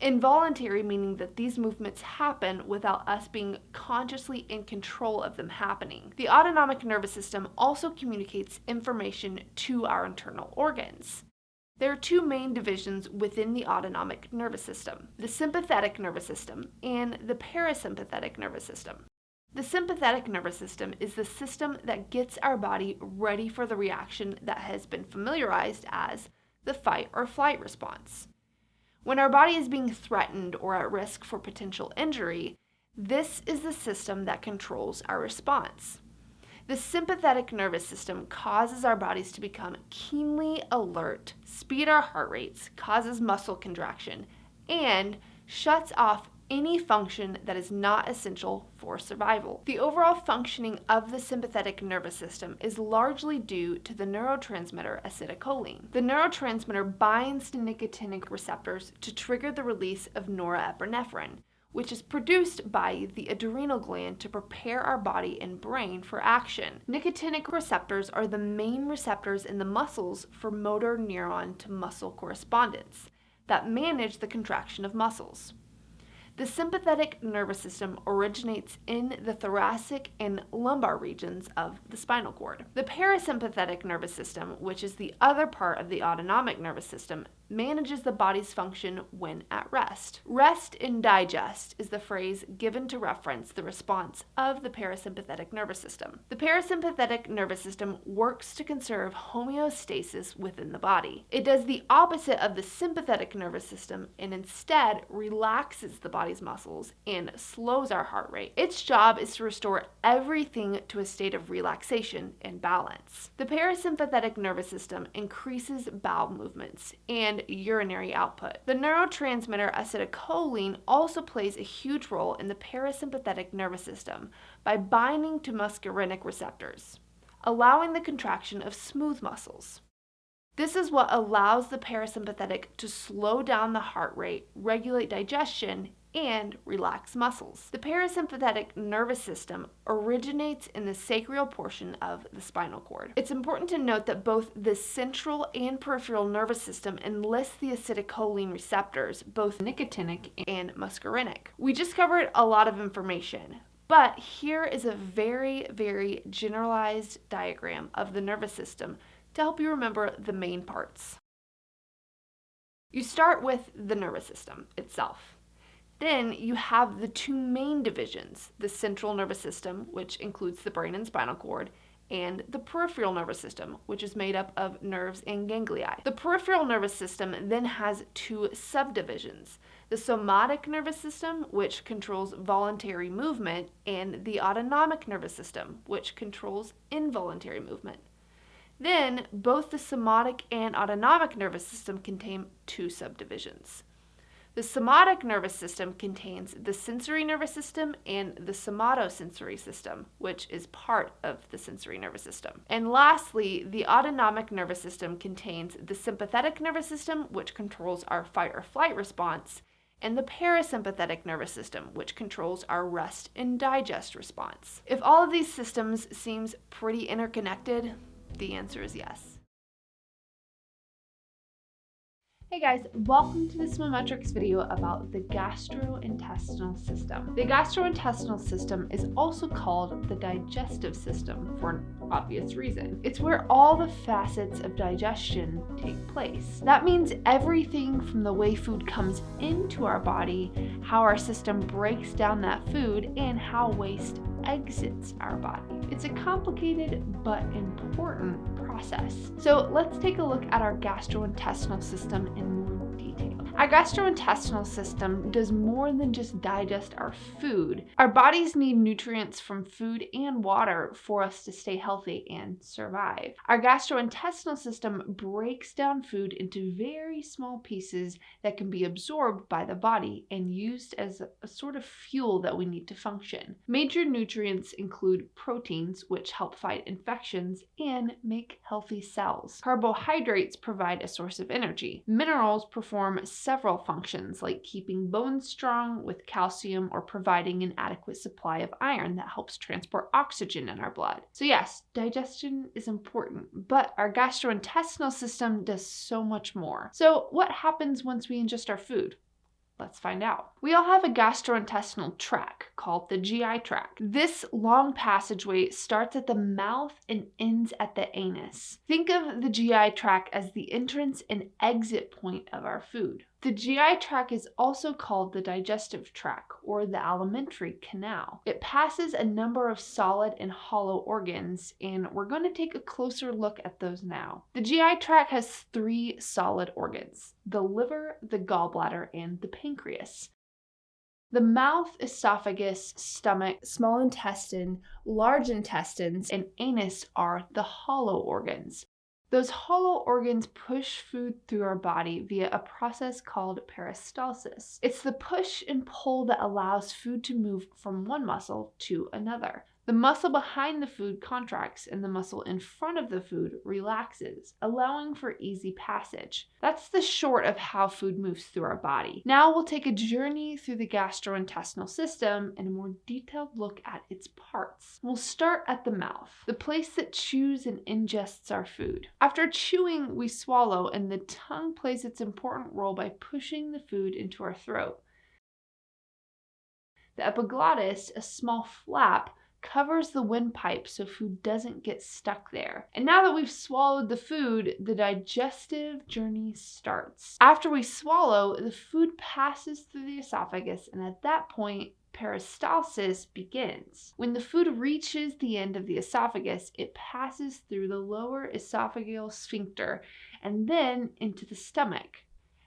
Involuntary meaning that these movements happen without us being consciously in control of them happening. The autonomic nervous system also communicates information to our internal organs. There are two main divisions within the autonomic nervous system: the sympathetic nervous system and the parasympathetic nervous system. The sympathetic nervous system is the system that gets our body ready for the reaction that has been familiarized as the fight or flight response. When our body is being threatened or at risk for potential injury, this is the system that controls our response. The sympathetic nervous system causes our bodies to become keenly alert, speed our heart rates, causes muscle contraction, and shuts off any function that is not essential for survival. The overall functioning of the sympathetic nervous system is largely due to the neurotransmitter acetylcholine. The neurotransmitter binds to nicotinic receptors to trigger the release of norepinephrine, which is produced by the adrenal gland to prepare our body and brain for action. Nicotinic receptors are the main receptors in the muscles for motor neuron to muscle correspondence that manage the contraction of muscles. The sympathetic nervous system originates in the thoracic and lumbar regions of the spinal cord. The parasympathetic nervous system, which is the other part of the autonomic nervous system, manages the body's function when at rest. Rest and digest is the phrase given to reference the response of the parasympathetic nervous system. The parasympathetic nervous system works to conserve homeostasis within the body. It does the opposite of the sympathetic nervous system and instead relaxes the body's muscles and slows our heart rate. Its job is to restore everything to a state of relaxation and balance. The parasympathetic nervous system increases bowel movements and urinary output. The neurotransmitter acetylcholine also plays a huge role in the parasympathetic nervous system by binding to muscarinic receptors, allowing the contraction of smooth muscles. This is what allows the parasympathetic to slow down the heart rate, regulate digestion, and relax muscles. The parasympathetic nervous system originates in the sacral portion of the spinal cord. It's important to note that both the central and peripheral nervous system enlist the acetylcholine receptors, both nicotinic and muscarinic. We just covered a lot of information, but here is a very, very generalized diagram of the nervous system to help you remember the main parts. You start with the nervous system itself. Then you have the two main divisions, the central nervous system, which includes the brain and spinal cord, and the peripheral nervous system, which is made up of nerves and ganglia. The peripheral nervous system then has two subdivisions, the somatic nervous system, which controls voluntary movement, and the autonomic nervous system, which controls involuntary movement. Then, both the somatic and autonomic nervous system contain two subdivisions. The somatic nervous system contains the sensory nervous system and the somatosensory system, which is part of the sensory nervous system. And lastly, the autonomic nervous system contains the sympathetic nervous system, which controls our fight or flight response, and the parasympathetic nervous system, which controls our rest and digest response. If all of these systems seems pretty interconnected, the answer is yes. Hey guys, welcome to this Mometrics video about the gastrointestinal system. The gastrointestinal system is also called the digestive system for an obvious reason. It's where all the facets of digestion take place. That means everything from the way food comes into our body, how our system breaks down that food, and how waste exits our body. It's a complicated but important process. So let's take a look at our gastrointestinal system in more detail. Our gastrointestinal system does more than just digest our food. Our bodies need nutrients from food and water for us to stay healthy and survive. Our gastrointestinal system breaks down food into very small pieces that can be absorbed by the body and used as a sort of fuel that we need to function. Major nutrients include proteins, which help fight infections and make healthy cells. Carbohydrates provide a source of energy. Minerals perform several functions, like keeping bones strong with calcium or providing an adequate supply of iron that helps transport oxygen in our blood. So yes, digestion is important, but our gastrointestinal system does so much more. So what happens once we ingest our food? Let's find out. We all have a gastrointestinal tract called the GI tract. This long passageway starts at the mouth and ends at the anus. Think of the GI tract as the entrance and exit point of our food. The GI tract is also called the digestive tract or the alimentary canal. It passes a number of solid and hollow organs, and we're going to take a closer look at those now. The GI tract has 3 solid organs: the liver, the gallbladder, and the pancreas. The mouth, esophagus, stomach, small intestine, large intestines, and anus are the hollow organs. Those hollow organs push food through our body via a process called peristalsis. It's the push and pull that allows food to move from one muscle to another. The muscle behind the food contracts and the muscle in front of the food relaxes, allowing for easy passage. That's the short of how food moves through our body. Now we'll take a journey through the gastrointestinal system and a more detailed look at its parts. We'll start at the mouth, the place that chews and ingests our food. After chewing, we swallow, and the tongue plays its important role by pushing the food into our throat. The epiglottis, a small flap, covers the windpipe so food doesn't get stuck there. And now that we've swallowed the food, the digestive journey starts. After we swallow, the food passes through the esophagus, and at that point, peristalsis begins. When the food reaches the end of the esophagus, it passes through the lower esophageal sphincter and then into the stomach.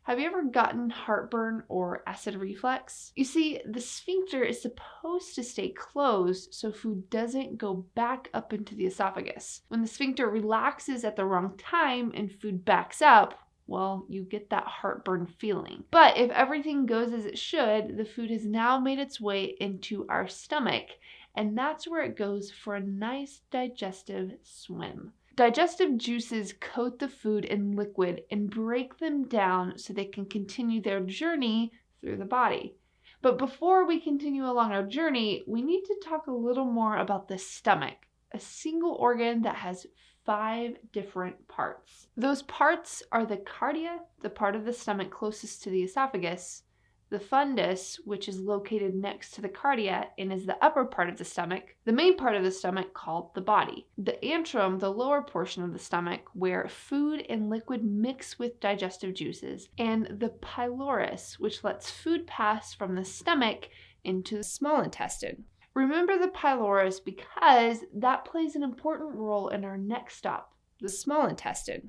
Have you ever gotten heartburn or acid reflux? You see, the sphincter is supposed to stay closed so food doesn't go back up into the esophagus. When the sphincter relaxes at the wrong time and food backs up, well, you get that heartburn feeling. But if everything goes as it should, the food has now made its way into our stomach, and that's where it goes for a nice digestive swim. Digestive juices coat the food in liquid and break them down so they can continue their journey through the body. But before we continue along our journey, we need to talk a little more about the stomach, a single organ that has 5 different parts. Those parts are the cardia, the part of the stomach closest to the esophagus, the fundus, which is located next to the cardia and is the upper part of the stomach, the main part of the stomach called the body, the antrum, the lower portion of the stomach where food and liquid mix with digestive juices, and the pylorus, which lets food pass from the stomach into the small intestine. Remember the pylorus because that plays an important role in our next stop, the small intestine.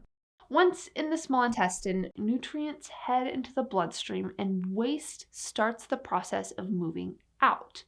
Once in the small intestine, nutrients head into the bloodstream and waste starts the process of moving out.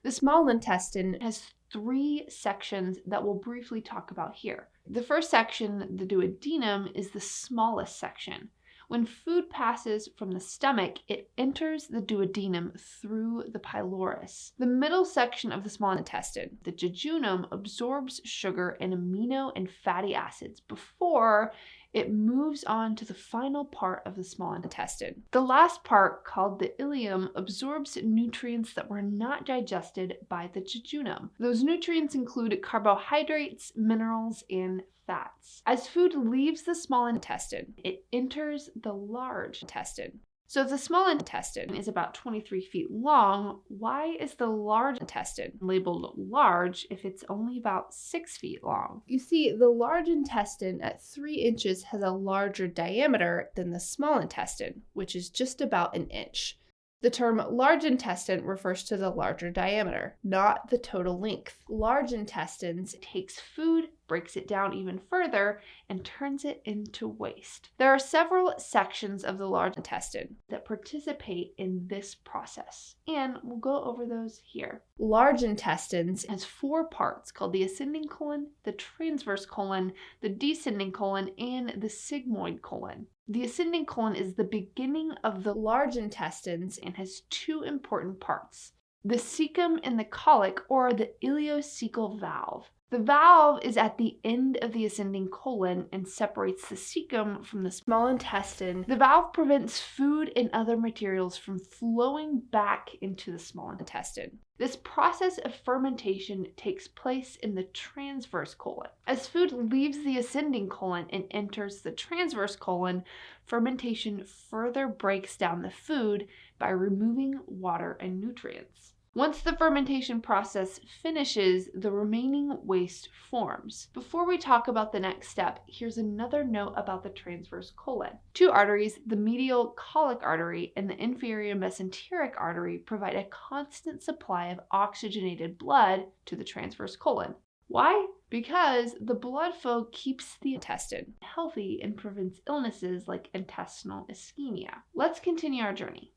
The small intestine has 3 sections that we'll briefly talk about here. The first section, the duodenum, is the smallest section. When food passes from the stomach, it enters the duodenum through the pylorus. The middle section of the small intestine, the jejunum, absorbs sugar and amino and fatty acids before it moves on to the final part of the small intestine. The last part, called the ileum, absorbs nutrients that were not digested by the jejunum. Those nutrients include carbohydrates, minerals, and fats. As food leaves the small intestine, it enters the large intestine. So if the small intestine is about 23 feet long, why is the large intestine labeled large if it's only about 6 feet long? You see, the large intestine at 3 inches has a larger diameter than the small intestine, which is just about an inch. The term large intestine refers to the larger diameter, not the total length. Large intestines takes food, breaks it down even further, and turns it into waste. There are several sections of the large intestine that participate in this process, and we'll go over those here. Large intestines has 4 parts called the ascending colon, the transverse colon, the descending colon, and the sigmoid colon. The ascending colon is the beginning of the large intestines and has 2 important parts: the cecum and the colic, or the ileocecal valve. The valve is at the end of the ascending colon and separates the cecum from the small intestine. The valve prevents food and other materials from flowing back into the small intestine. This process of fermentation takes place in the transverse colon. As food leaves the ascending colon and enters the transverse colon, fermentation further breaks down the food by removing water and nutrients. Once the fermentation process finishes, the remaining waste forms. Before we talk about the next step, here's another note about the transverse colon. Two arteries, the medial colic artery and the inferior mesenteric artery, provide a constant supply of oxygenated blood to the transverse colon. Why? Because the blood flow keeps the intestine healthy and prevents illnesses like intestinal ischemia. Let's continue our journey.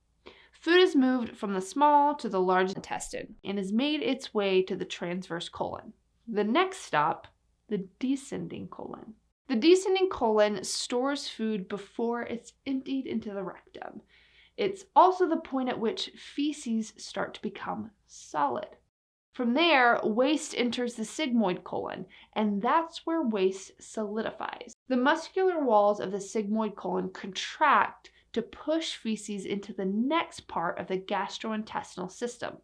Food is moved from the small to the large intestine and has made its way to the transverse colon. The next stop, the descending colon. The descending colon stores food before it's emptied into the rectum. It's also the point at which feces start to become solid. From there, waste enters the sigmoid colon, and that's where waste solidifies. The muscular walls of the sigmoid colon contract to push feces into the next part of the gastrointestinal system,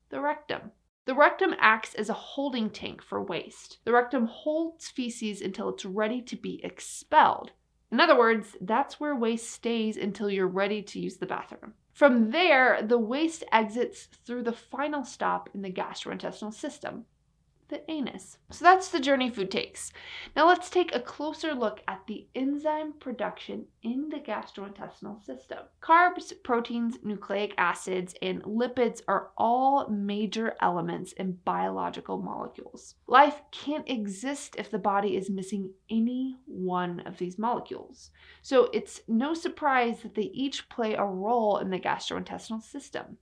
the rectum. The rectum acts as a holding tank for waste. The rectum holds feces until it's ready to be expelled. In other words, that's where waste stays until you're ready to use the bathroom. From there, the waste exits through the final stop in the gastrointestinal system, the anus. So that's the journey food takes. Now let's take a closer look at the enzyme production in the gastrointestinal system. Carbs, proteins, nucleic acids, and lipids are all major elements in biological molecules. Life can't exist if the body is missing any one of these molecules. So it's no surprise that they each play a role in the gastrointestinal system.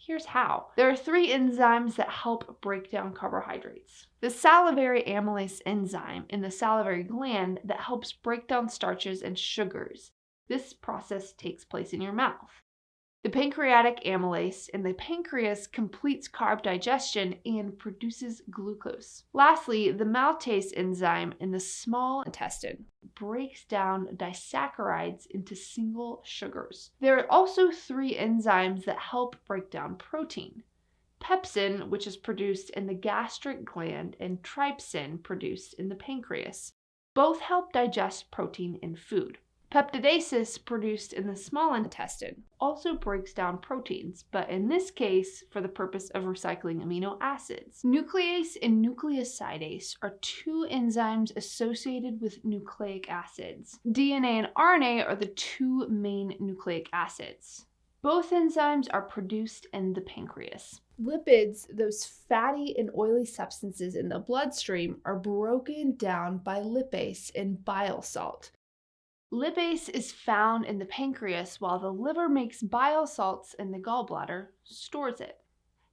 Here's how. There are three enzymes that help break down carbohydrates. The salivary amylase enzyme in the salivary gland that helps break down starches and sugars. This process takes place in your mouth. The pancreatic amylase in the pancreas completes carb digestion and produces glucose. Lastly, the maltase enzyme in the small intestine breaks down disaccharides into single sugars. There are also three enzymes that help break down protein. Pepsin, which is produced in the gastric gland, and trypsin, produced in the pancreas. Both help digest protein in food. Peptidases, produced in the small intestine, also breaks down proteins, but in this case, for the purpose of recycling amino acids. Nuclease and nucleosidase are two enzymes associated with nucleic acids. DNA and RNA are the two main nucleic acids. Both enzymes are produced in the pancreas. Lipids, those fatty and oily substances in the bloodstream, are broken down by lipase and bile salt. Lipase is found in the pancreas while the liver makes bile salts and the gallbladder stores it.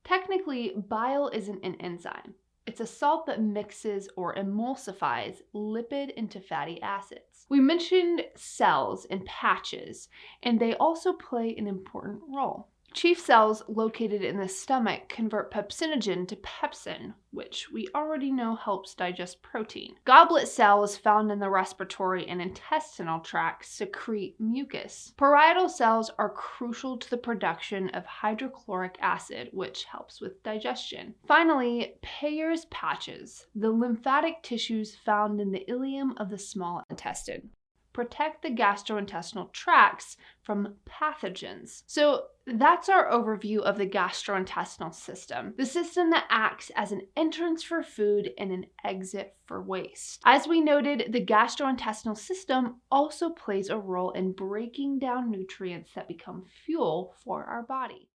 Technically, bile isn't an enzyme. It's a salt that mixes or emulsifies lipid into fatty acids. We mentioned cells and patches, and they also play an important role. Chief cells located in the stomach convert pepsinogen to pepsin, which we already know helps digest protein. Goblet cells found in the respiratory and intestinal tracts secrete mucus. Parietal cells are crucial to the production of hydrochloric acid, which helps with digestion. Finally, Peyer's patches, the lymphatic tissues found in the ileum of the small intestine, protect the gastrointestinal tracts from pathogens. So that's our overview of the gastrointestinal system, the system that acts as an entrance for food and an exit for waste. As we noted, the gastrointestinal system also plays a role in breaking down nutrients that become fuel for our body.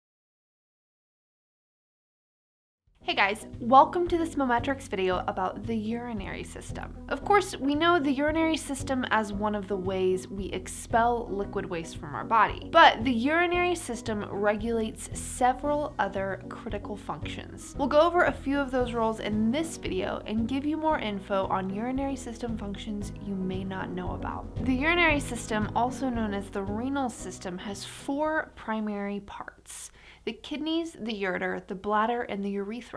Hey guys, welcome to this Mometrix video about the urinary system. Of course, we know the urinary system as one of the ways we expel liquid waste from our body, but the urinary system regulates several other critical functions. We'll go over a few of those roles in this video and give you more info on urinary system functions you may not know about. The urinary system, also known as the renal system, has four primary parts: the kidneys, the ureter, the bladder, and the urethra.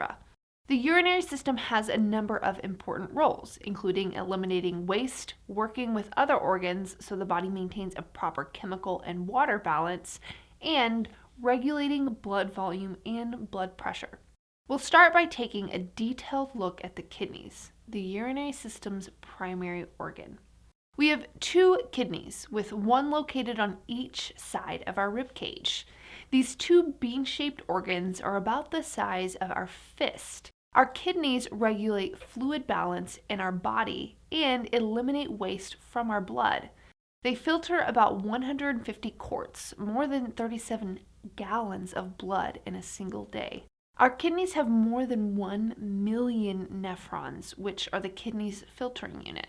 The urinary system has a number of important roles, including eliminating waste, working with other organs so the body maintains a proper chemical and water balance, and regulating blood volume and blood pressure. We'll start by taking a detailed look at the kidneys, the urinary system's primary organ. We have two kidneys, with one located on each side of our rib cage. These two bean-shaped organs are about the size of our fist. Our kidneys regulate fluid balance in our body and eliminate waste from our blood. They filter about 150 quarts, more than 37 gallons of blood in a single day. Our kidneys have more than 1 million nephrons, which are the kidney's filtering unit.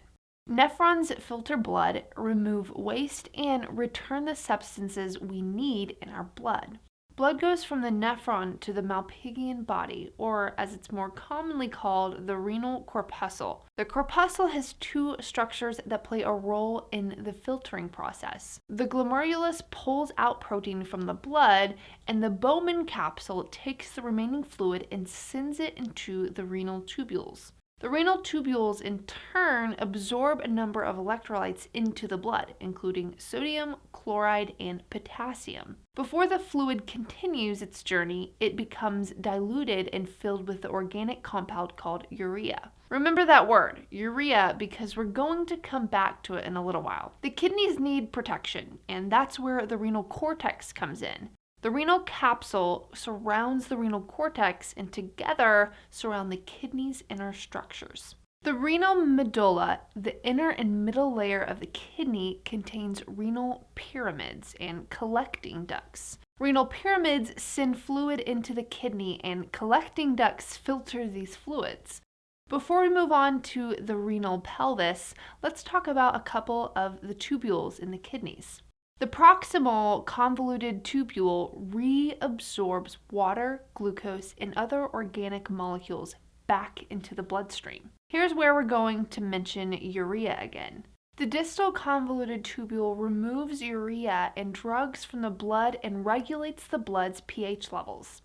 Nephrons filter blood, remove waste, and return the substances we need in our blood. Blood goes from the nephron to the Malpighian body, or as it's more commonly called, the renal corpuscle. The corpuscle has two structures that play a role in the filtering process. The glomerulus pulls out protein from the blood, and the Bowman capsule takes the remaining fluid and sends it into the renal tubules. The renal tubules in turn absorb a number of electrolytes into the blood, including sodium, chloride, and potassium. Before the fluid continues its journey, it becomes diluted and filled with the organic compound called urea. Remember that word, urea, because we're going to come back to it in a little while. The kidneys need protection, and that's where the renal cortex comes in. The renal capsule surrounds the renal cortex and together surround the kidney's inner structures. The renal medulla, the inner and middle layer of the kidney, contains renal pyramids and collecting ducts. Renal pyramids send fluid into the kidney, and collecting ducts filter these fluids. Before we move on to the renal pelvis, let's talk about a couple of the tubules in the kidneys. The proximal convoluted tubule reabsorbs water, glucose, and other organic molecules back into the bloodstream. Here's where we're going to mention urea again. The distal convoluted tubule removes urea and drugs from the blood and regulates the blood's pH levels.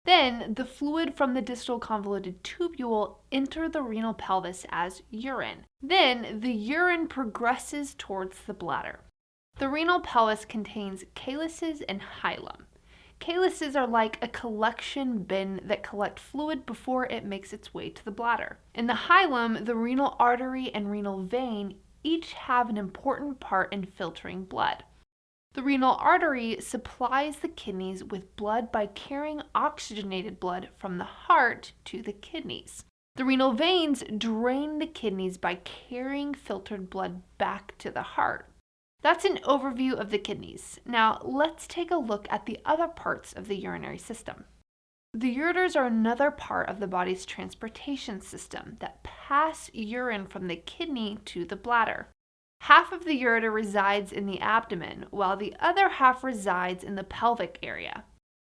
Then, the fluid from the distal convoluted tubule enters the renal pelvis as urine. Then, the urine progresses towards the bladder. The renal pelvis contains calyces and hilum. Calyces are like a collection bin that collect fluid before it makes its way to the bladder. In the hilum, the renal artery and renal vein each have an important part in filtering blood. The renal artery supplies the kidneys with blood by carrying oxygenated blood from the heart to the kidneys. The renal veins drain the kidneys by carrying filtered blood back to the heart. That's an overview of the kidneys. Now let's take a look at the other parts of the urinary system. The ureters are another part of the body's transportation system that pass urine from the kidney to the bladder. Half of the ureter resides in the abdomen, while the other half resides in the pelvic area.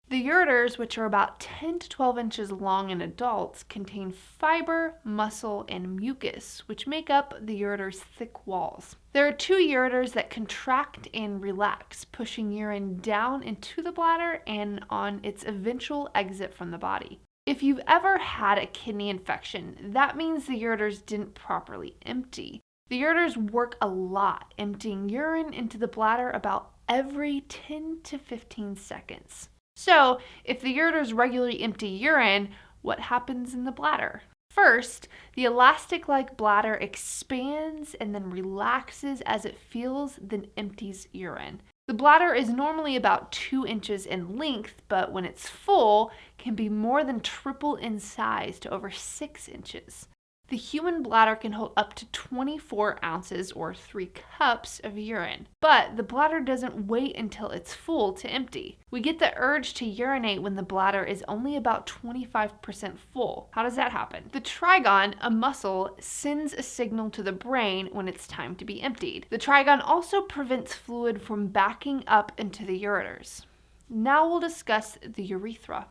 The ureters, which are about 10 to 12 inches long in adults, contain fiber, muscle, and mucus, which make up the ureter's thick walls. There are two ureters that contract and relax, pushing urine down into the bladder and on its eventual exit from the body. If you've ever had a kidney infection, that means the ureters didn't properly empty. The ureters work a lot, emptying urine into the bladder about every 10 to 15 seconds. So, if the ureters regularly empty urine, what happens in the bladder? First, the elastic-like bladder expands and then relaxes as it fills, then empties urine. The bladder is normally about 2 inches in length, but when it's full, can be more than triple in size to over 6 inches. The human bladder can hold up to 24 ounces or 3 cups of urine, but the bladder doesn't wait until it's full to empty. We get the urge to urinate when the bladder is only about 25% full. How does that happen? The trigon, a muscle, sends a signal to the brain when it's time to be emptied. The trigon also prevents fluid from backing up into the ureters. Now we'll discuss the urethra.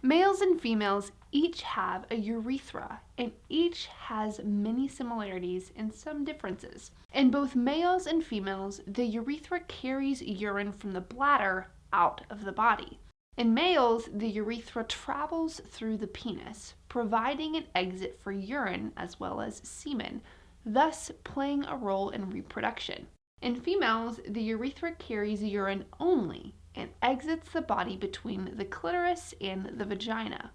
Males and females each have a urethra, and each has many similarities and some differences. In both males and females, the urethra carries urine from the bladder out of the body. In males, the urethra travels through the penis, providing an exit for urine as well as semen, thus playing a role in reproduction. In females, the urethra carries urine only and exits the body between the clitoris and the vagina.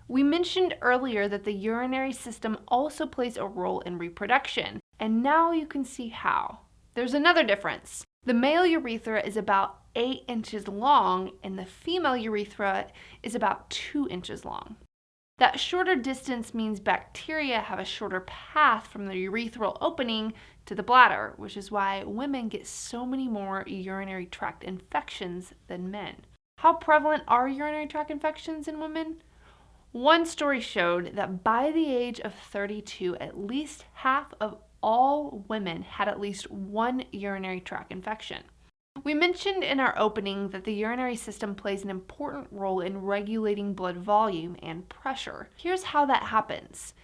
We mentioned earlier that the urinary system also plays a role in reproduction, and now you can see how. There's another difference. The male urethra is about 8 inches long, and the female urethra is about 2 inches long. That shorter distance means bacteria have a shorter path from the urethral opening to the bladder, which is why women get so many more urinary tract infections than men. How prevalent are urinary tract infections in women? One study showed that by the age of 32, at least half of all women had at least one urinary tract infection. We mentioned in our opening that the urinary system plays an important role in regulating blood volume and pressure. Here's how that happens.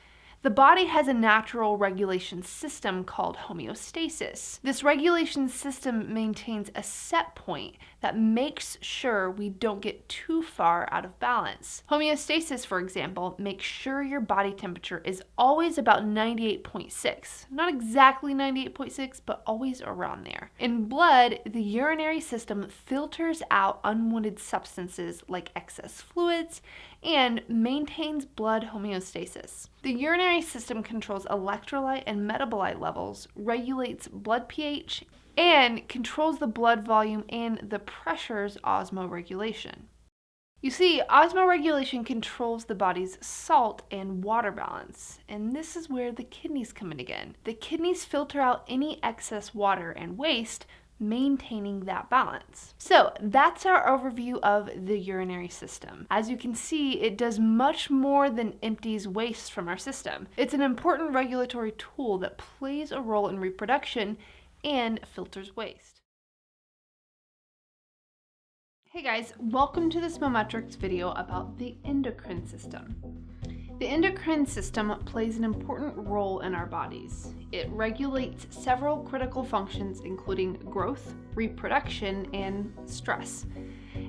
The body has a natural regulation system called homeostasis. This regulation system maintains a set point that makes sure we don't get too far out of balance. Homeostasis, for example, makes sure your body temperature is always about 98.6. Not exactly 98.6, but always around there. In blood, the urinary system filters out unwanted substances like excess fluids and maintains blood homeostasis. The urinary system controls electrolyte and metabolite levels, regulates blood pH, and controls the blood volume and the pressure's osmoregulation. You see, osmoregulation controls the body's salt and water balance, and this is where the kidneys come in again. The kidneys filter out any excess water and waste, maintaining that balance. So that's our overview of the urinary system. As you can see, it does much more than empties waste from our system. It's an important regulatory tool that plays a role in reproduction and filters waste. Hey guys, welcome to this Mometrics video about the endocrine system. The endocrine system plays an important role in our bodies. It regulates several critical functions, including growth, reproduction, and stress.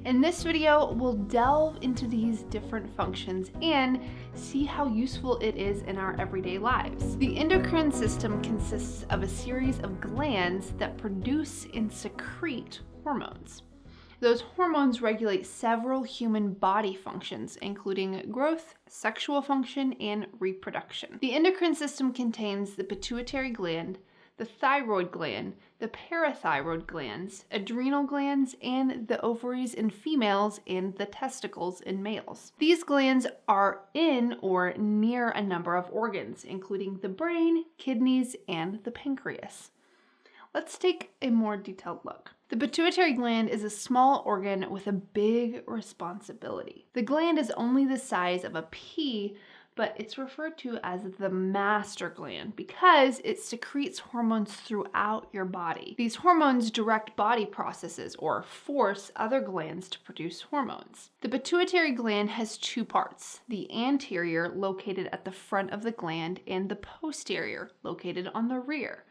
In this video, we'll delve into these different functions and see how useful it is in our everyday lives. The endocrine system consists of a series of glands that produce and secrete hormones. Those hormones regulate several human body functions, including growth, sexual function, and reproduction. The endocrine system contains the pituitary gland, the thyroid gland, the parathyroid glands, adrenal glands, and the ovaries in females and the testicles in males. These glands are in or near a number of organs, including the brain, kidneys, and the pancreas. Let's take a more detailed look. The pituitary gland is a small organ with a big responsibility. The gland is only the size of a pea, but it's referred to as the master gland because it secretes hormones throughout your body. These hormones direct body processes or force other glands to produce hormones. The pituitary gland has two parts, the anterior, located at the front of the gland, and the posterior, located on the rear.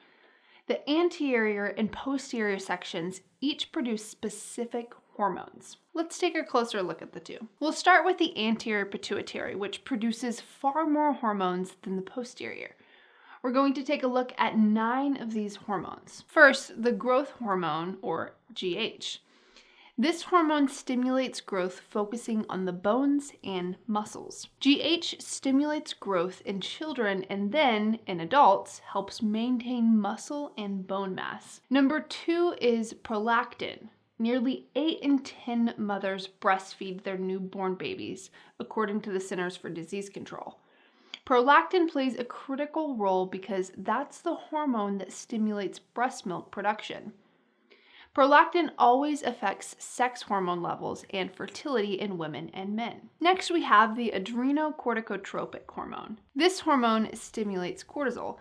The anterior and posterior sections each produce specific hormones. Let's take a closer look at the two. We'll start with the anterior pituitary, which produces far more hormones than the posterior. We're going to take a look at 9 of these hormones. First, the growth hormone, or GH. This hormone stimulates growth, focusing on the bones and muscles. GH stimulates growth in children and then, in adults, helps maintain muscle and bone mass. Number 2 is prolactin. Nearly 8 in 10 mothers breastfeed their newborn babies, according to the Centers for Disease Control. Prolactin plays a critical role because that's the hormone that stimulates breast milk production. Prolactin always affects sex hormone levels and fertility in women and men. Next, we have the adrenocorticotropic hormone. This hormone stimulates cortisol,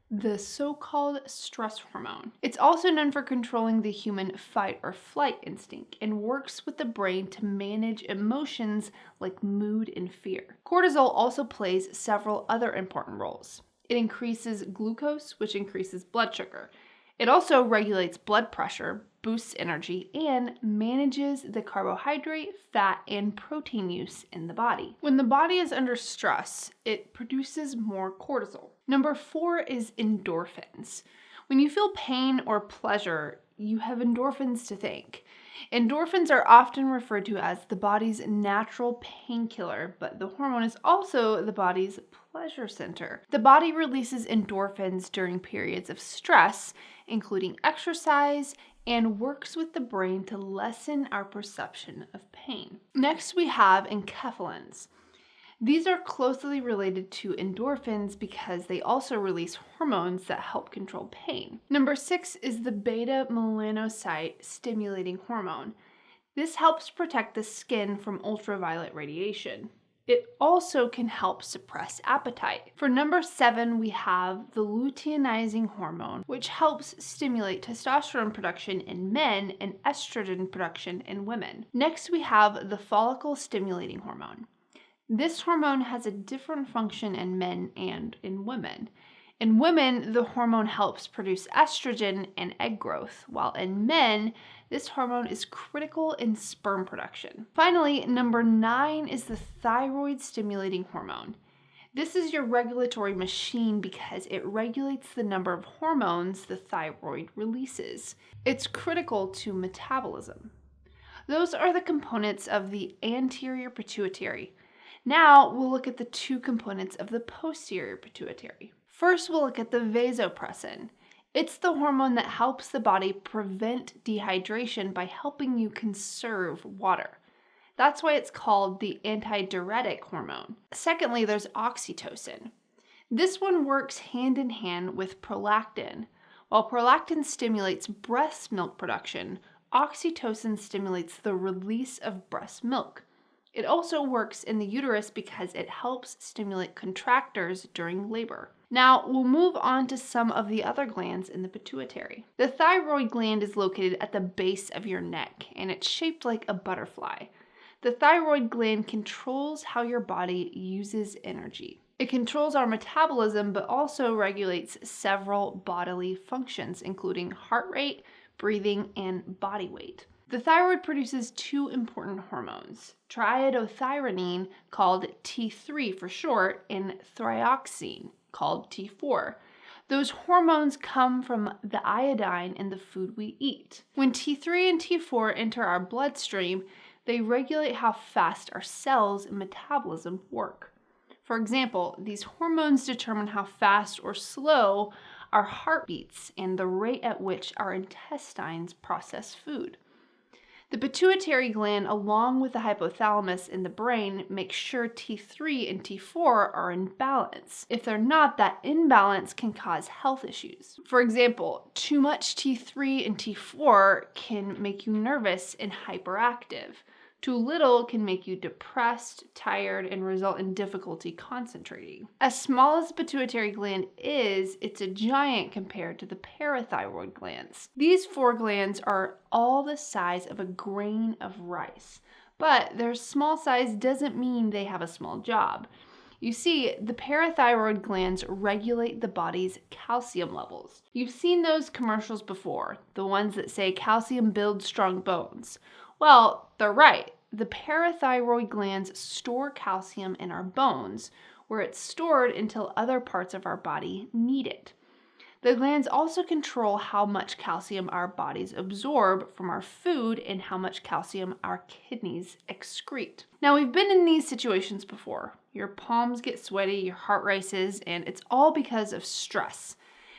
the so-called stress hormone. It's also known for controlling the human fight or flight instinct and works with the brain to manage emotions like mood and fear. Cortisol also plays several other important roles. It increases glucose, which increases blood sugar. It also regulates blood pressure, boosts energy, and manages the carbohydrate, fat, and protein use in the body. When the body is under stress, it produces more cortisol. Number 4 is endorphins. When you feel pain or pleasure, you have endorphins to thank. Endorphins are often referred to as the body's natural painkiller, but the hormone is also the body's pleasure center. The body releases endorphins during periods of stress, including exercise and works with the brain to lessen our perception of pain. Next, we have enkephalins. These are closely related to endorphins because they also release hormones that help control pain. Number 6 is the beta melanocyte stimulating hormone. This helps protect the skin from ultraviolet radiation. It also can help suppress appetite. For number 7, we have the luteinizing hormone, which helps stimulate testosterone production in men and estrogen production in women. Next, we have the follicle stimulating hormone. This hormone has a different function in men and in women. In women, the hormone helps produce estrogen and egg growth, while in men, this hormone is critical in sperm production. Finally, number 9 is the thyroid stimulating hormone. This is your regulatory machine because it regulates the number of hormones the thyroid releases. It's critical to metabolism. Those are the components of the anterior pituitary. Now we'll look at the 2 components of the posterior pituitary. First, we'll look at the vasopressin. It's the hormone that helps the body prevent dehydration by helping you conserve water. That's why it's called the antidiuretic hormone. Secondly, there's oxytocin. This one works hand in hand with prolactin. While prolactin stimulates breast milk production, oxytocin stimulates the release of breast milk. It also works in the uterus because it helps stimulate contractors during labor. Now, we'll move on to some of the other glands in the pituitary. The thyroid gland is located at the base of your neck, and it's shaped like a butterfly. The thyroid gland controls how your body uses energy. It controls our metabolism, but also regulates several bodily functions, including heart rate, breathing, and body weight. The thyroid produces 2 important hormones, triiodothyronine, called T3 for short, and thyroxine, called T4. Those hormones come from the iodine in the food we eat. When T3 and T4 enter our bloodstream, they regulate how fast our cells and metabolism work. For example, these hormones determine how fast or slow our heart beats and the rate at which our intestines process food. The pituitary gland, along with the hypothalamus in the brain, make sure T3 and T4 are in balance. If they're not, that imbalance can cause health issues. For example, too much T3 and T4 can make you nervous and hyperactive. Too little can make you depressed, tired, and result in difficulty concentrating. As small as the pituitary gland is, it's a giant compared to the parathyroid glands. These 4 glands are all the size of a grain of rice, but their small size doesn't mean they have a small job. You see, the parathyroid glands regulate the body's calcium levels. You've seen those commercials before, the ones that say calcium builds strong bones. Well, they're right. The parathyroid glands store calcium in our bones, where it's stored until other parts of our body need it. The glands also control how much calcium our bodies absorb from our food and how much calcium our kidneys excrete. Now, we've been in these situations before. Your palms get sweaty, your heart races, and it's all because of stress.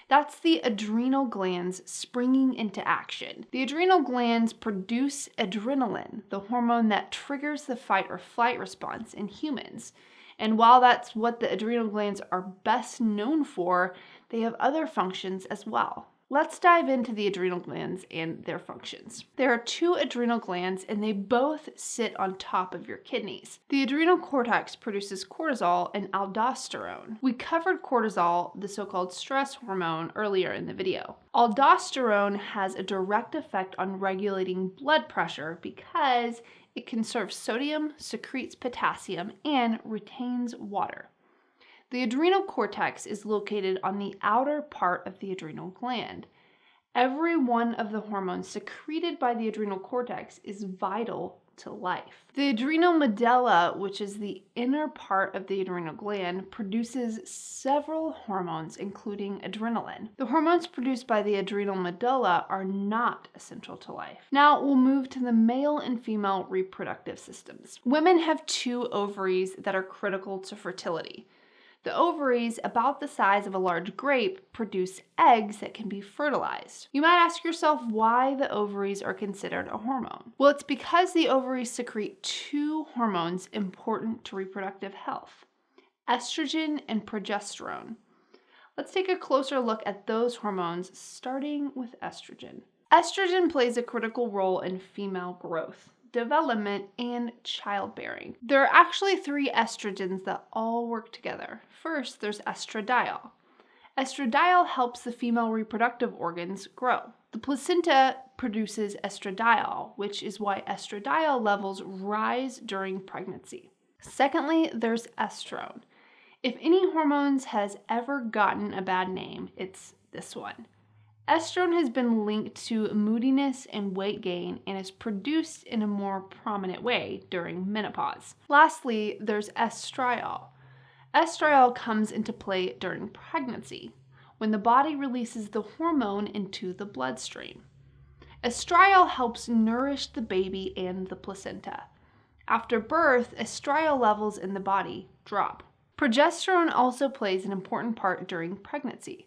That's the adrenal glands springing into action. The adrenal glands produce adrenaline, the hormone that triggers the fight or flight response in humans. And while that's what the adrenal glands are best known for, they have other functions as well. Let's dive into the adrenal glands and their functions. There are 2 adrenal glands and they both sit on top of your kidneys. The adrenal cortex produces cortisol and aldosterone. We covered cortisol, the so-called stress hormone, earlier in the video. Aldosterone has a direct effect on regulating blood pressure because it conserves sodium, secretes potassium, and retains water. The adrenal cortex is located on the outer part of the adrenal gland. Every one of the hormones secreted by the adrenal cortex is vital to life. The adrenal medulla, which is the inner part of the adrenal gland, produces several hormones, including adrenaline. The hormones produced by the adrenal medulla are not essential to life. Now we'll move to the male and female reproductive systems. Women have 2 ovaries that are critical to fertility. The ovaries, about the size of a large grape, produce eggs that can be fertilized. You might ask yourself why the ovaries are considered a hormone. Well, it's because the ovaries secrete two hormones important to reproductive health: estrogen and progesterone. Let's take a closer look at those hormones, starting with estrogen. Estrogen plays a critical role in female growth, development, and childbearing. There are actually three estrogens that all work together. First, there's estradiol. Estradiol helps the female reproductive organs grow. The placenta produces estradiol, which is why estradiol levels rise during pregnancy. Secondly, there's estrone. If any hormones has ever gotten a bad name, it's this one. Estrone has been linked to moodiness and weight gain and is produced in a more prominent way during menopause. Lastly, there's estriol. Estriol comes into play during pregnancy, when the body releases the hormone into the bloodstream. Estriol helps nourish the baby and the placenta. After birth, estriol levels in the body drop. Progesterone also plays an important part during pregnancy.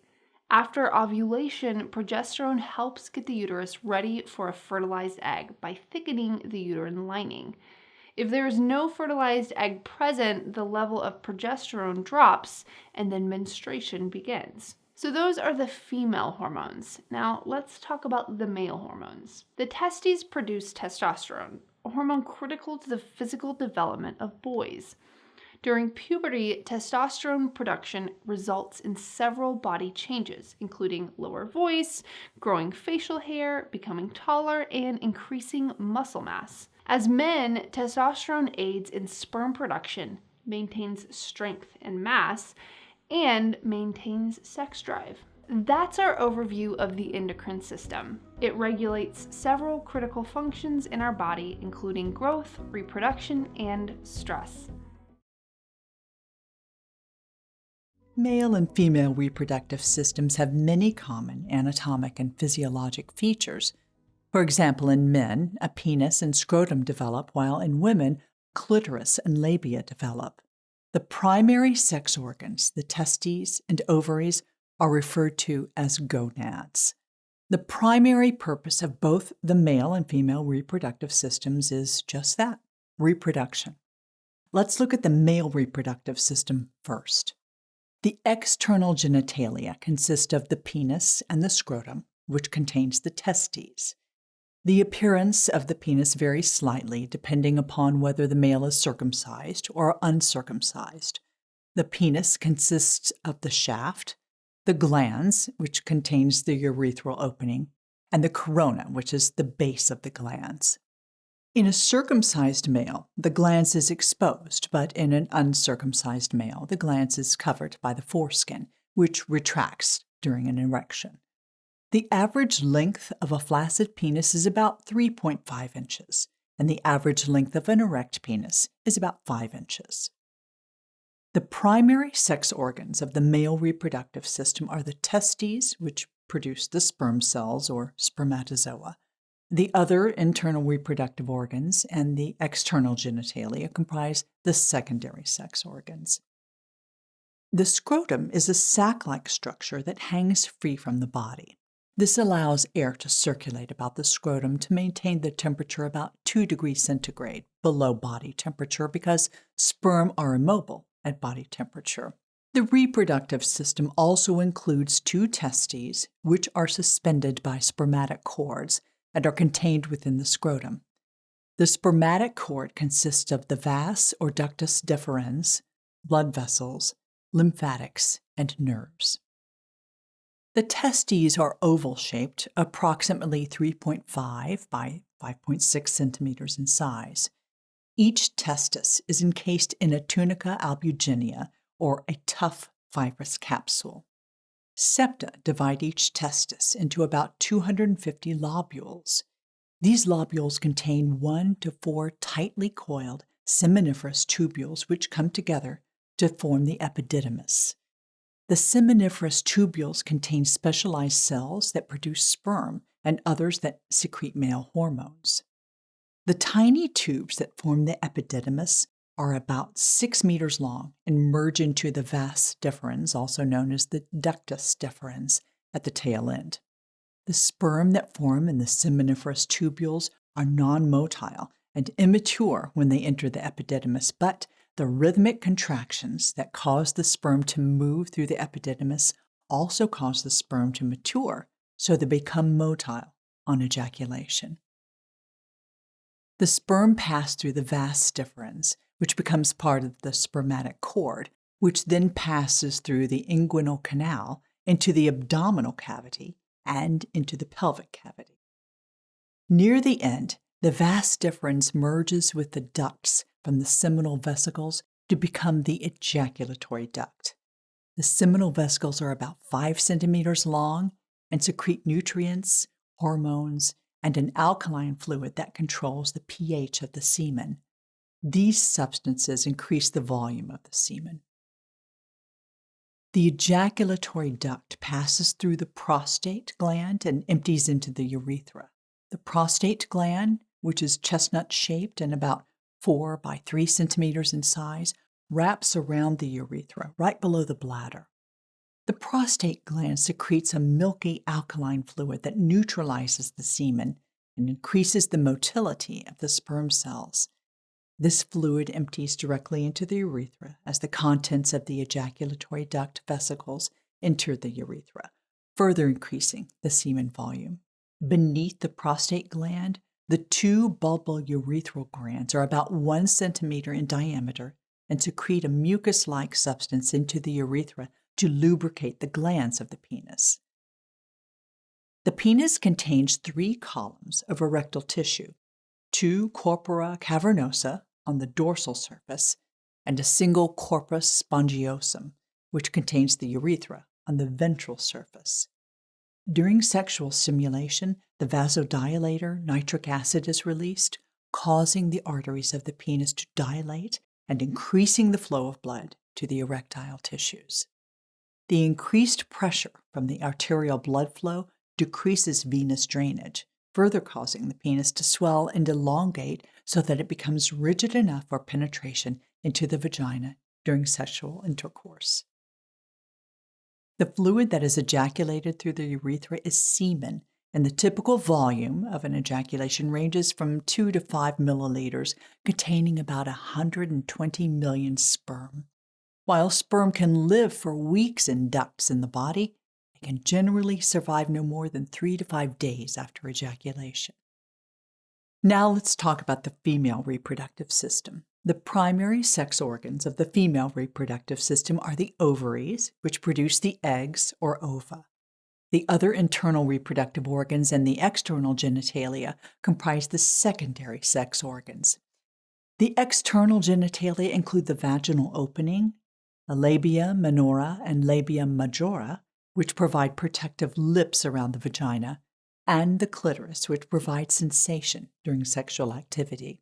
After ovulation, progesterone helps get the uterus ready for a fertilized egg by thickening the uterine lining. If there is no fertilized egg present, the level of progesterone drops and then menstruation begins. So those are the female hormones. Now let's talk about the male hormones. The testes produce testosterone, a hormone critical to the physical development of boys. During puberty, testosterone production results in several body changes, including lower voice, growing facial hair, becoming taller, and increasing muscle mass. As men, testosterone aids in sperm production, maintains strength and mass, and maintains sex drive. That's our overview of the endocrine system. It regulates several critical functions in our body, including growth, reproduction, and stress. Male and female reproductive systems have many common anatomic and physiologic features. For example, in men, a penis and scrotum develop, while in women, clitoris and labia develop. The primary sex organs, the testes and ovaries, are referred to as gonads. The primary purpose of both the male and female reproductive systems is just that, reproduction. Let's look at the male reproductive system first. The external genitalia consist of the penis and the scrotum, which contains the testes. The appearance of the penis varies slightly depending upon whether the male is circumcised or uncircumcised. The penis consists of the shaft, the glans, which contains the urethral opening, and the corona, which is the base of the glans. In a circumcised male, the glans is exposed, but in an uncircumcised male, the glans is covered by the foreskin, which retracts during an erection. The average length of a flaccid penis is about 3.5 inches, and the average length of an erect penis is about 5 inches. The primary sex organs of the male reproductive system are the testes, which produce the sperm cells or spermatozoa. The other internal reproductive organs and the external genitalia comprise the secondary sex organs. The scrotum is a sac-like structure that hangs free from the body. This allows air to circulate about the scrotum to maintain the temperature about 2 degrees centigrade below body temperature because sperm are immobile at body temperature. The reproductive system also includes 2 testes, which are suspended by spermatic cords and are contained within the scrotum. The spermatic cord consists of the vas or ductus deferens, blood vessels, lymphatics, and nerves. The testes are oval-shaped, approximately 3.5 by 5.6 centimeters in size. Each testis is encased in a tunica albuginea, or a tough fibrous capsule. Septa divide each testis into about 250 lobules. These lobules contain 1 to 4 tightly coiled seminiferous tubules which come together to form the epididymis. The seminiferous tubules contain specialized cells that produce sperm and others that secrete male hormones. The tiny tubes that form the epididymis are about 6 meters long and merge into the vas deferens, also known as the ductus deferens, at the tail end. The sperm that form in the seminiferous tubules are non-motile and immature when they enter the epididymis, but the rhythmic contractions that cause the sperm to move through the epididymis also cause the sperm to mature, so they become motile on ejaculation. The sperm pass through the vas deferens, which becomes part of the spermatic cord, which then passes through the inguinal canal into the abdominal cavity and into the pelvic cavity. Near the end, the vas deferens merges with the ducts from the seminal vesicles to become the ejaculatory duct. The seminal vesicles are about 5 centimeters long and secrete nutrients, hormones, and an alkaline fluid that controls the pH of the semen. These substances increase the volume of the semen. The ejaculatory duct passes through the prostate gland and empties into the urethra. The prostate gland, which is chestnut-shaped and about 4 by 3 centimeters in size, wraps around the urethra, right below the bladder. The prostate gland secretes a milky alkaline fluid that neutralizes the semen and increases the motility of the sperm cells. This fluid empties directly into the urethra as the contents of the ejaculatory duct vesicles enter the urethra, further increasing the semen volume. Beneath the prostate gland, the 2 bulbourethral glands are about 1 centimeter in diameter and secrete a mucus-like substance into the urethra to lubricate the glands of the penis. The penis contains 3 columns of erectile tissue, 2 corpora cavernosa on the dorsal surface, and a single corpus spongiosum, which contains the urethra on the ventral surface. During sexual stimulation, the vasodilator nitric acid is released, causing the arteries of the penis to dilate and increasing the flow of blood to the erectile tissues. The increased pressure from the arterial blood flow decreases venous drainage, further causing the penis to swell and elongate so that it becomes rigid enough for penetration into the vagina during sexual intercourse. The fluid that is ejaculated through the urethra is semen, and the typical volume of an ejaculation ranges from 2 to 5 milliliters, containing about 120 million sperm. While sperm can live for weeks in ducts in the body, they can generally survive no more than 3 to 5 days after ejaculation. Now let's talk about the female reproductive system. The primary sex organs of the female reproductive system are the ovaries, which produce the eggs or ova. The other internal reproductive organs and the external genitalia comprise the secondary sex organs. The external genitalia include the vaginal opening, the labia minora and labia majora, which provide protective lips around the vagina, and the clitoris, which provides sensation during sexual activity.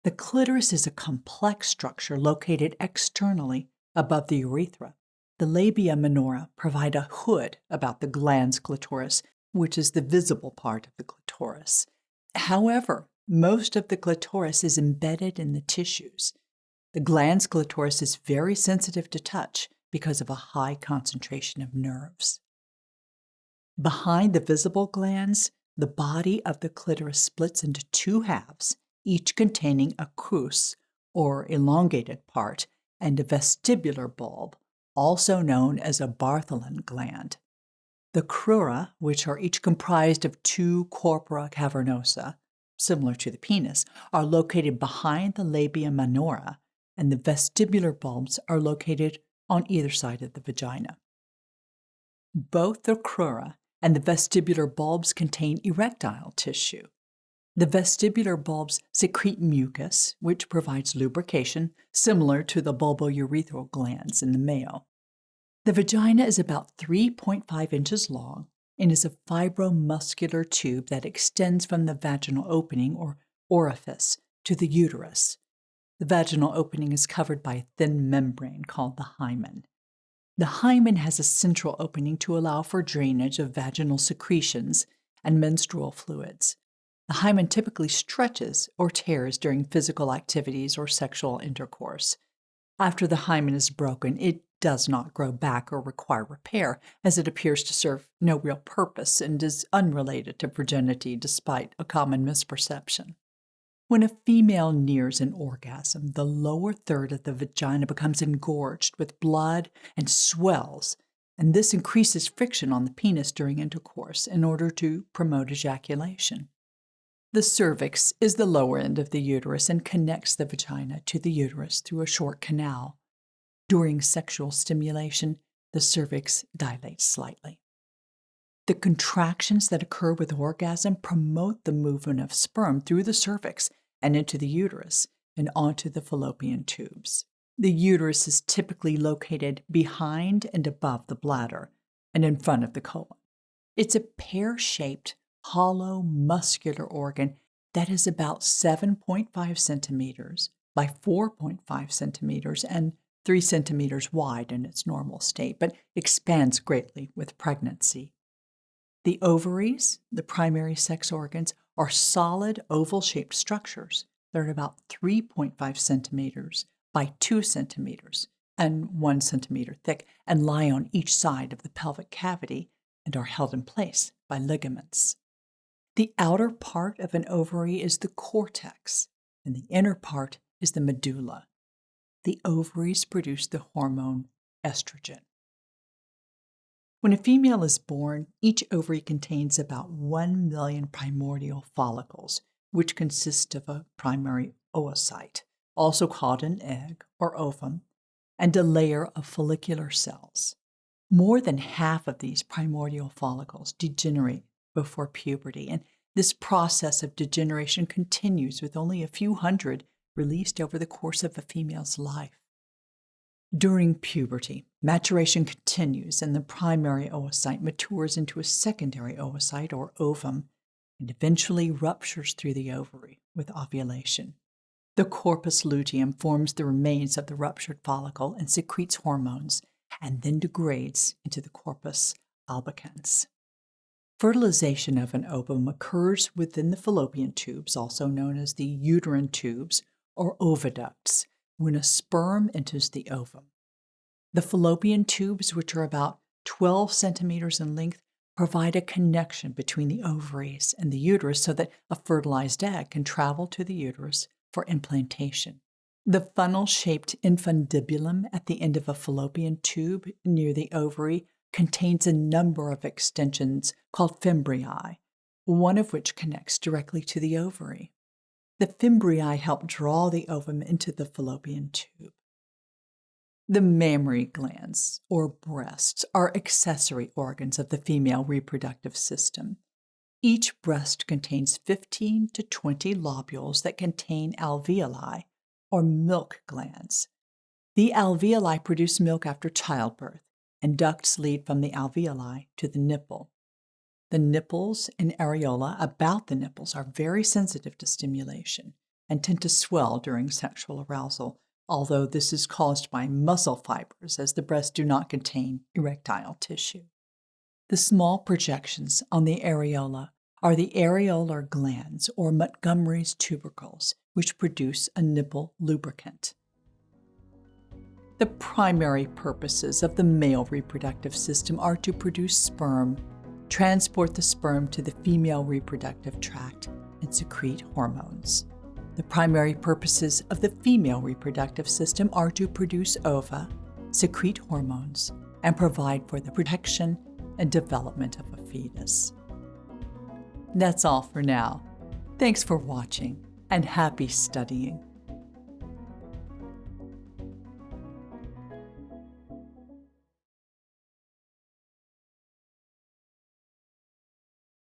The clitoris is a complex structure located externally above the urethra. The labia minora provide a hood about the glans clitoris, which is the visible part of the clitoris. However, most of the clitoris is embedded in the tissues. The glans clitoris is very sensitive to touch because of a high concentration of nerves. Behind the visible glans, the body of the clitoris splits into 2 halves, each containing a crus, or elongated part, and a vestibular bulb, also known as a Bartholin gland. The crura, which are each comprised of 2 corpora cavernosa, similar to the penis, are located behind the labia minora, and the vestibular bulbs are located on either side of the vagina. Both the crura and the vestibular bulbs contain erectile tissue. The vestibular bulbs secrete mucus, which provides lubrication, similar to the bulbourethral glands in the male. The vagina is about 3.5 inches long and is a fibromuscular tube that extends from the vaginal opening, or orifice, to the uterus. The vaginal opening is covered by a thin membrane called the hymen. The hymen has a central opening to allow for drainage of vaginal secretions and menstrual fluids. The hymen typically stretches or tears during physical activities or sexual intercourse. After the hymen is broken, it does not grow back or require repair, as it appears to serve no real purpose and is unrelated to virginity despite a common misperception. When a female nears an orgasm, the lower third of the vagina becomes engorged with blood and swells, and this increases friction on the penis during intercourse in order to promote ejaculation. The cervix is the lower end of the uterus and connects the vagina to the uterus through a short canal. During sexual stimulation, the cervix dilates slightly. The contractions that occur with orgasm promote the movement of sperm through the cervix and into the uterus and onto the fallopian tubes. The uterus is typically located behind and above the bladder and in front of the colon. It's a pear-shaped, hollow, muscular organ that is about 7.5 centimeters by 4.5 centimeters and 3 centimeters wide in its normal state, but expands greatly with pregnancy. The ovaries, the primary sex organs, are solid oval-shaped structures that are about 3.5 centimeters by 2 centimeters and 1 centimeter thick and lie on each side of the pelvic cavity and are held in place by ligaments. The outer part of an ovary is the cortex, and the inner part is the medulla. The ovaries produce the hormone estrogen. When a female is born, each ovary contains about 1 million primordial follicles, which consist of a primary oocyte, also called an egg or ovum, and a layer of follicular cells. More than half of these primordial follicles degenerate before puberty, and this process of degeneration continues with only a few hundred released over the course of a female's life. During puberty, maturation continues and the primary oocyte matures into a secondary oocyte or ovum and eventually ruptures through the ovary with ovulation. The corpus luteum forms the remains of the ruptured follicle and secretes hormones and then degrades into the corpus albicans. Fertilization of an ovum occurs within the fallopian tubes, also known as the uterine tubes or oviducts, when a sperm enters the ovum. The fallopian tubes, which are about 12 centimeters in length, provide a connection between the ovaries and the uterus so that a fertilized egg can travel to the uterus for implantation. The funnel-shaped infundibulum at the end of a fallopian tube near the ovary contains a number of extensions called fimbriae, one of which connects directly to the ovary. The fimbriae help draw the ovum into the fallopian tube. The mammary glands, or breasts, are accessory organs of the female reproductive system. Each breast contains 15 to 20 lobules that contain alveoli, or milk glands. The alveoli produce milk after childbirth, and ducts lead from the alveoli to the nipple. The nipples and areola about the nipples are very sensitive to stimulation and tend to swell during sexual arousal, although this is caused by muscle fibers as the breasts do not contain erectile tissue. The small projections on the areola are the areolar glands or Montgomery's tubercles, which produce a nipple lubricant. The primary purposes of the male reproductive system are to produce sperm, transport the sperm to the female reproductive tract, and secrete hormones. The primary purposes of the female reproductive system are to produce ova, secrete hormones, and provide for the protection and development of a fetus. That's all for now. Thanks for watching, and happy studying.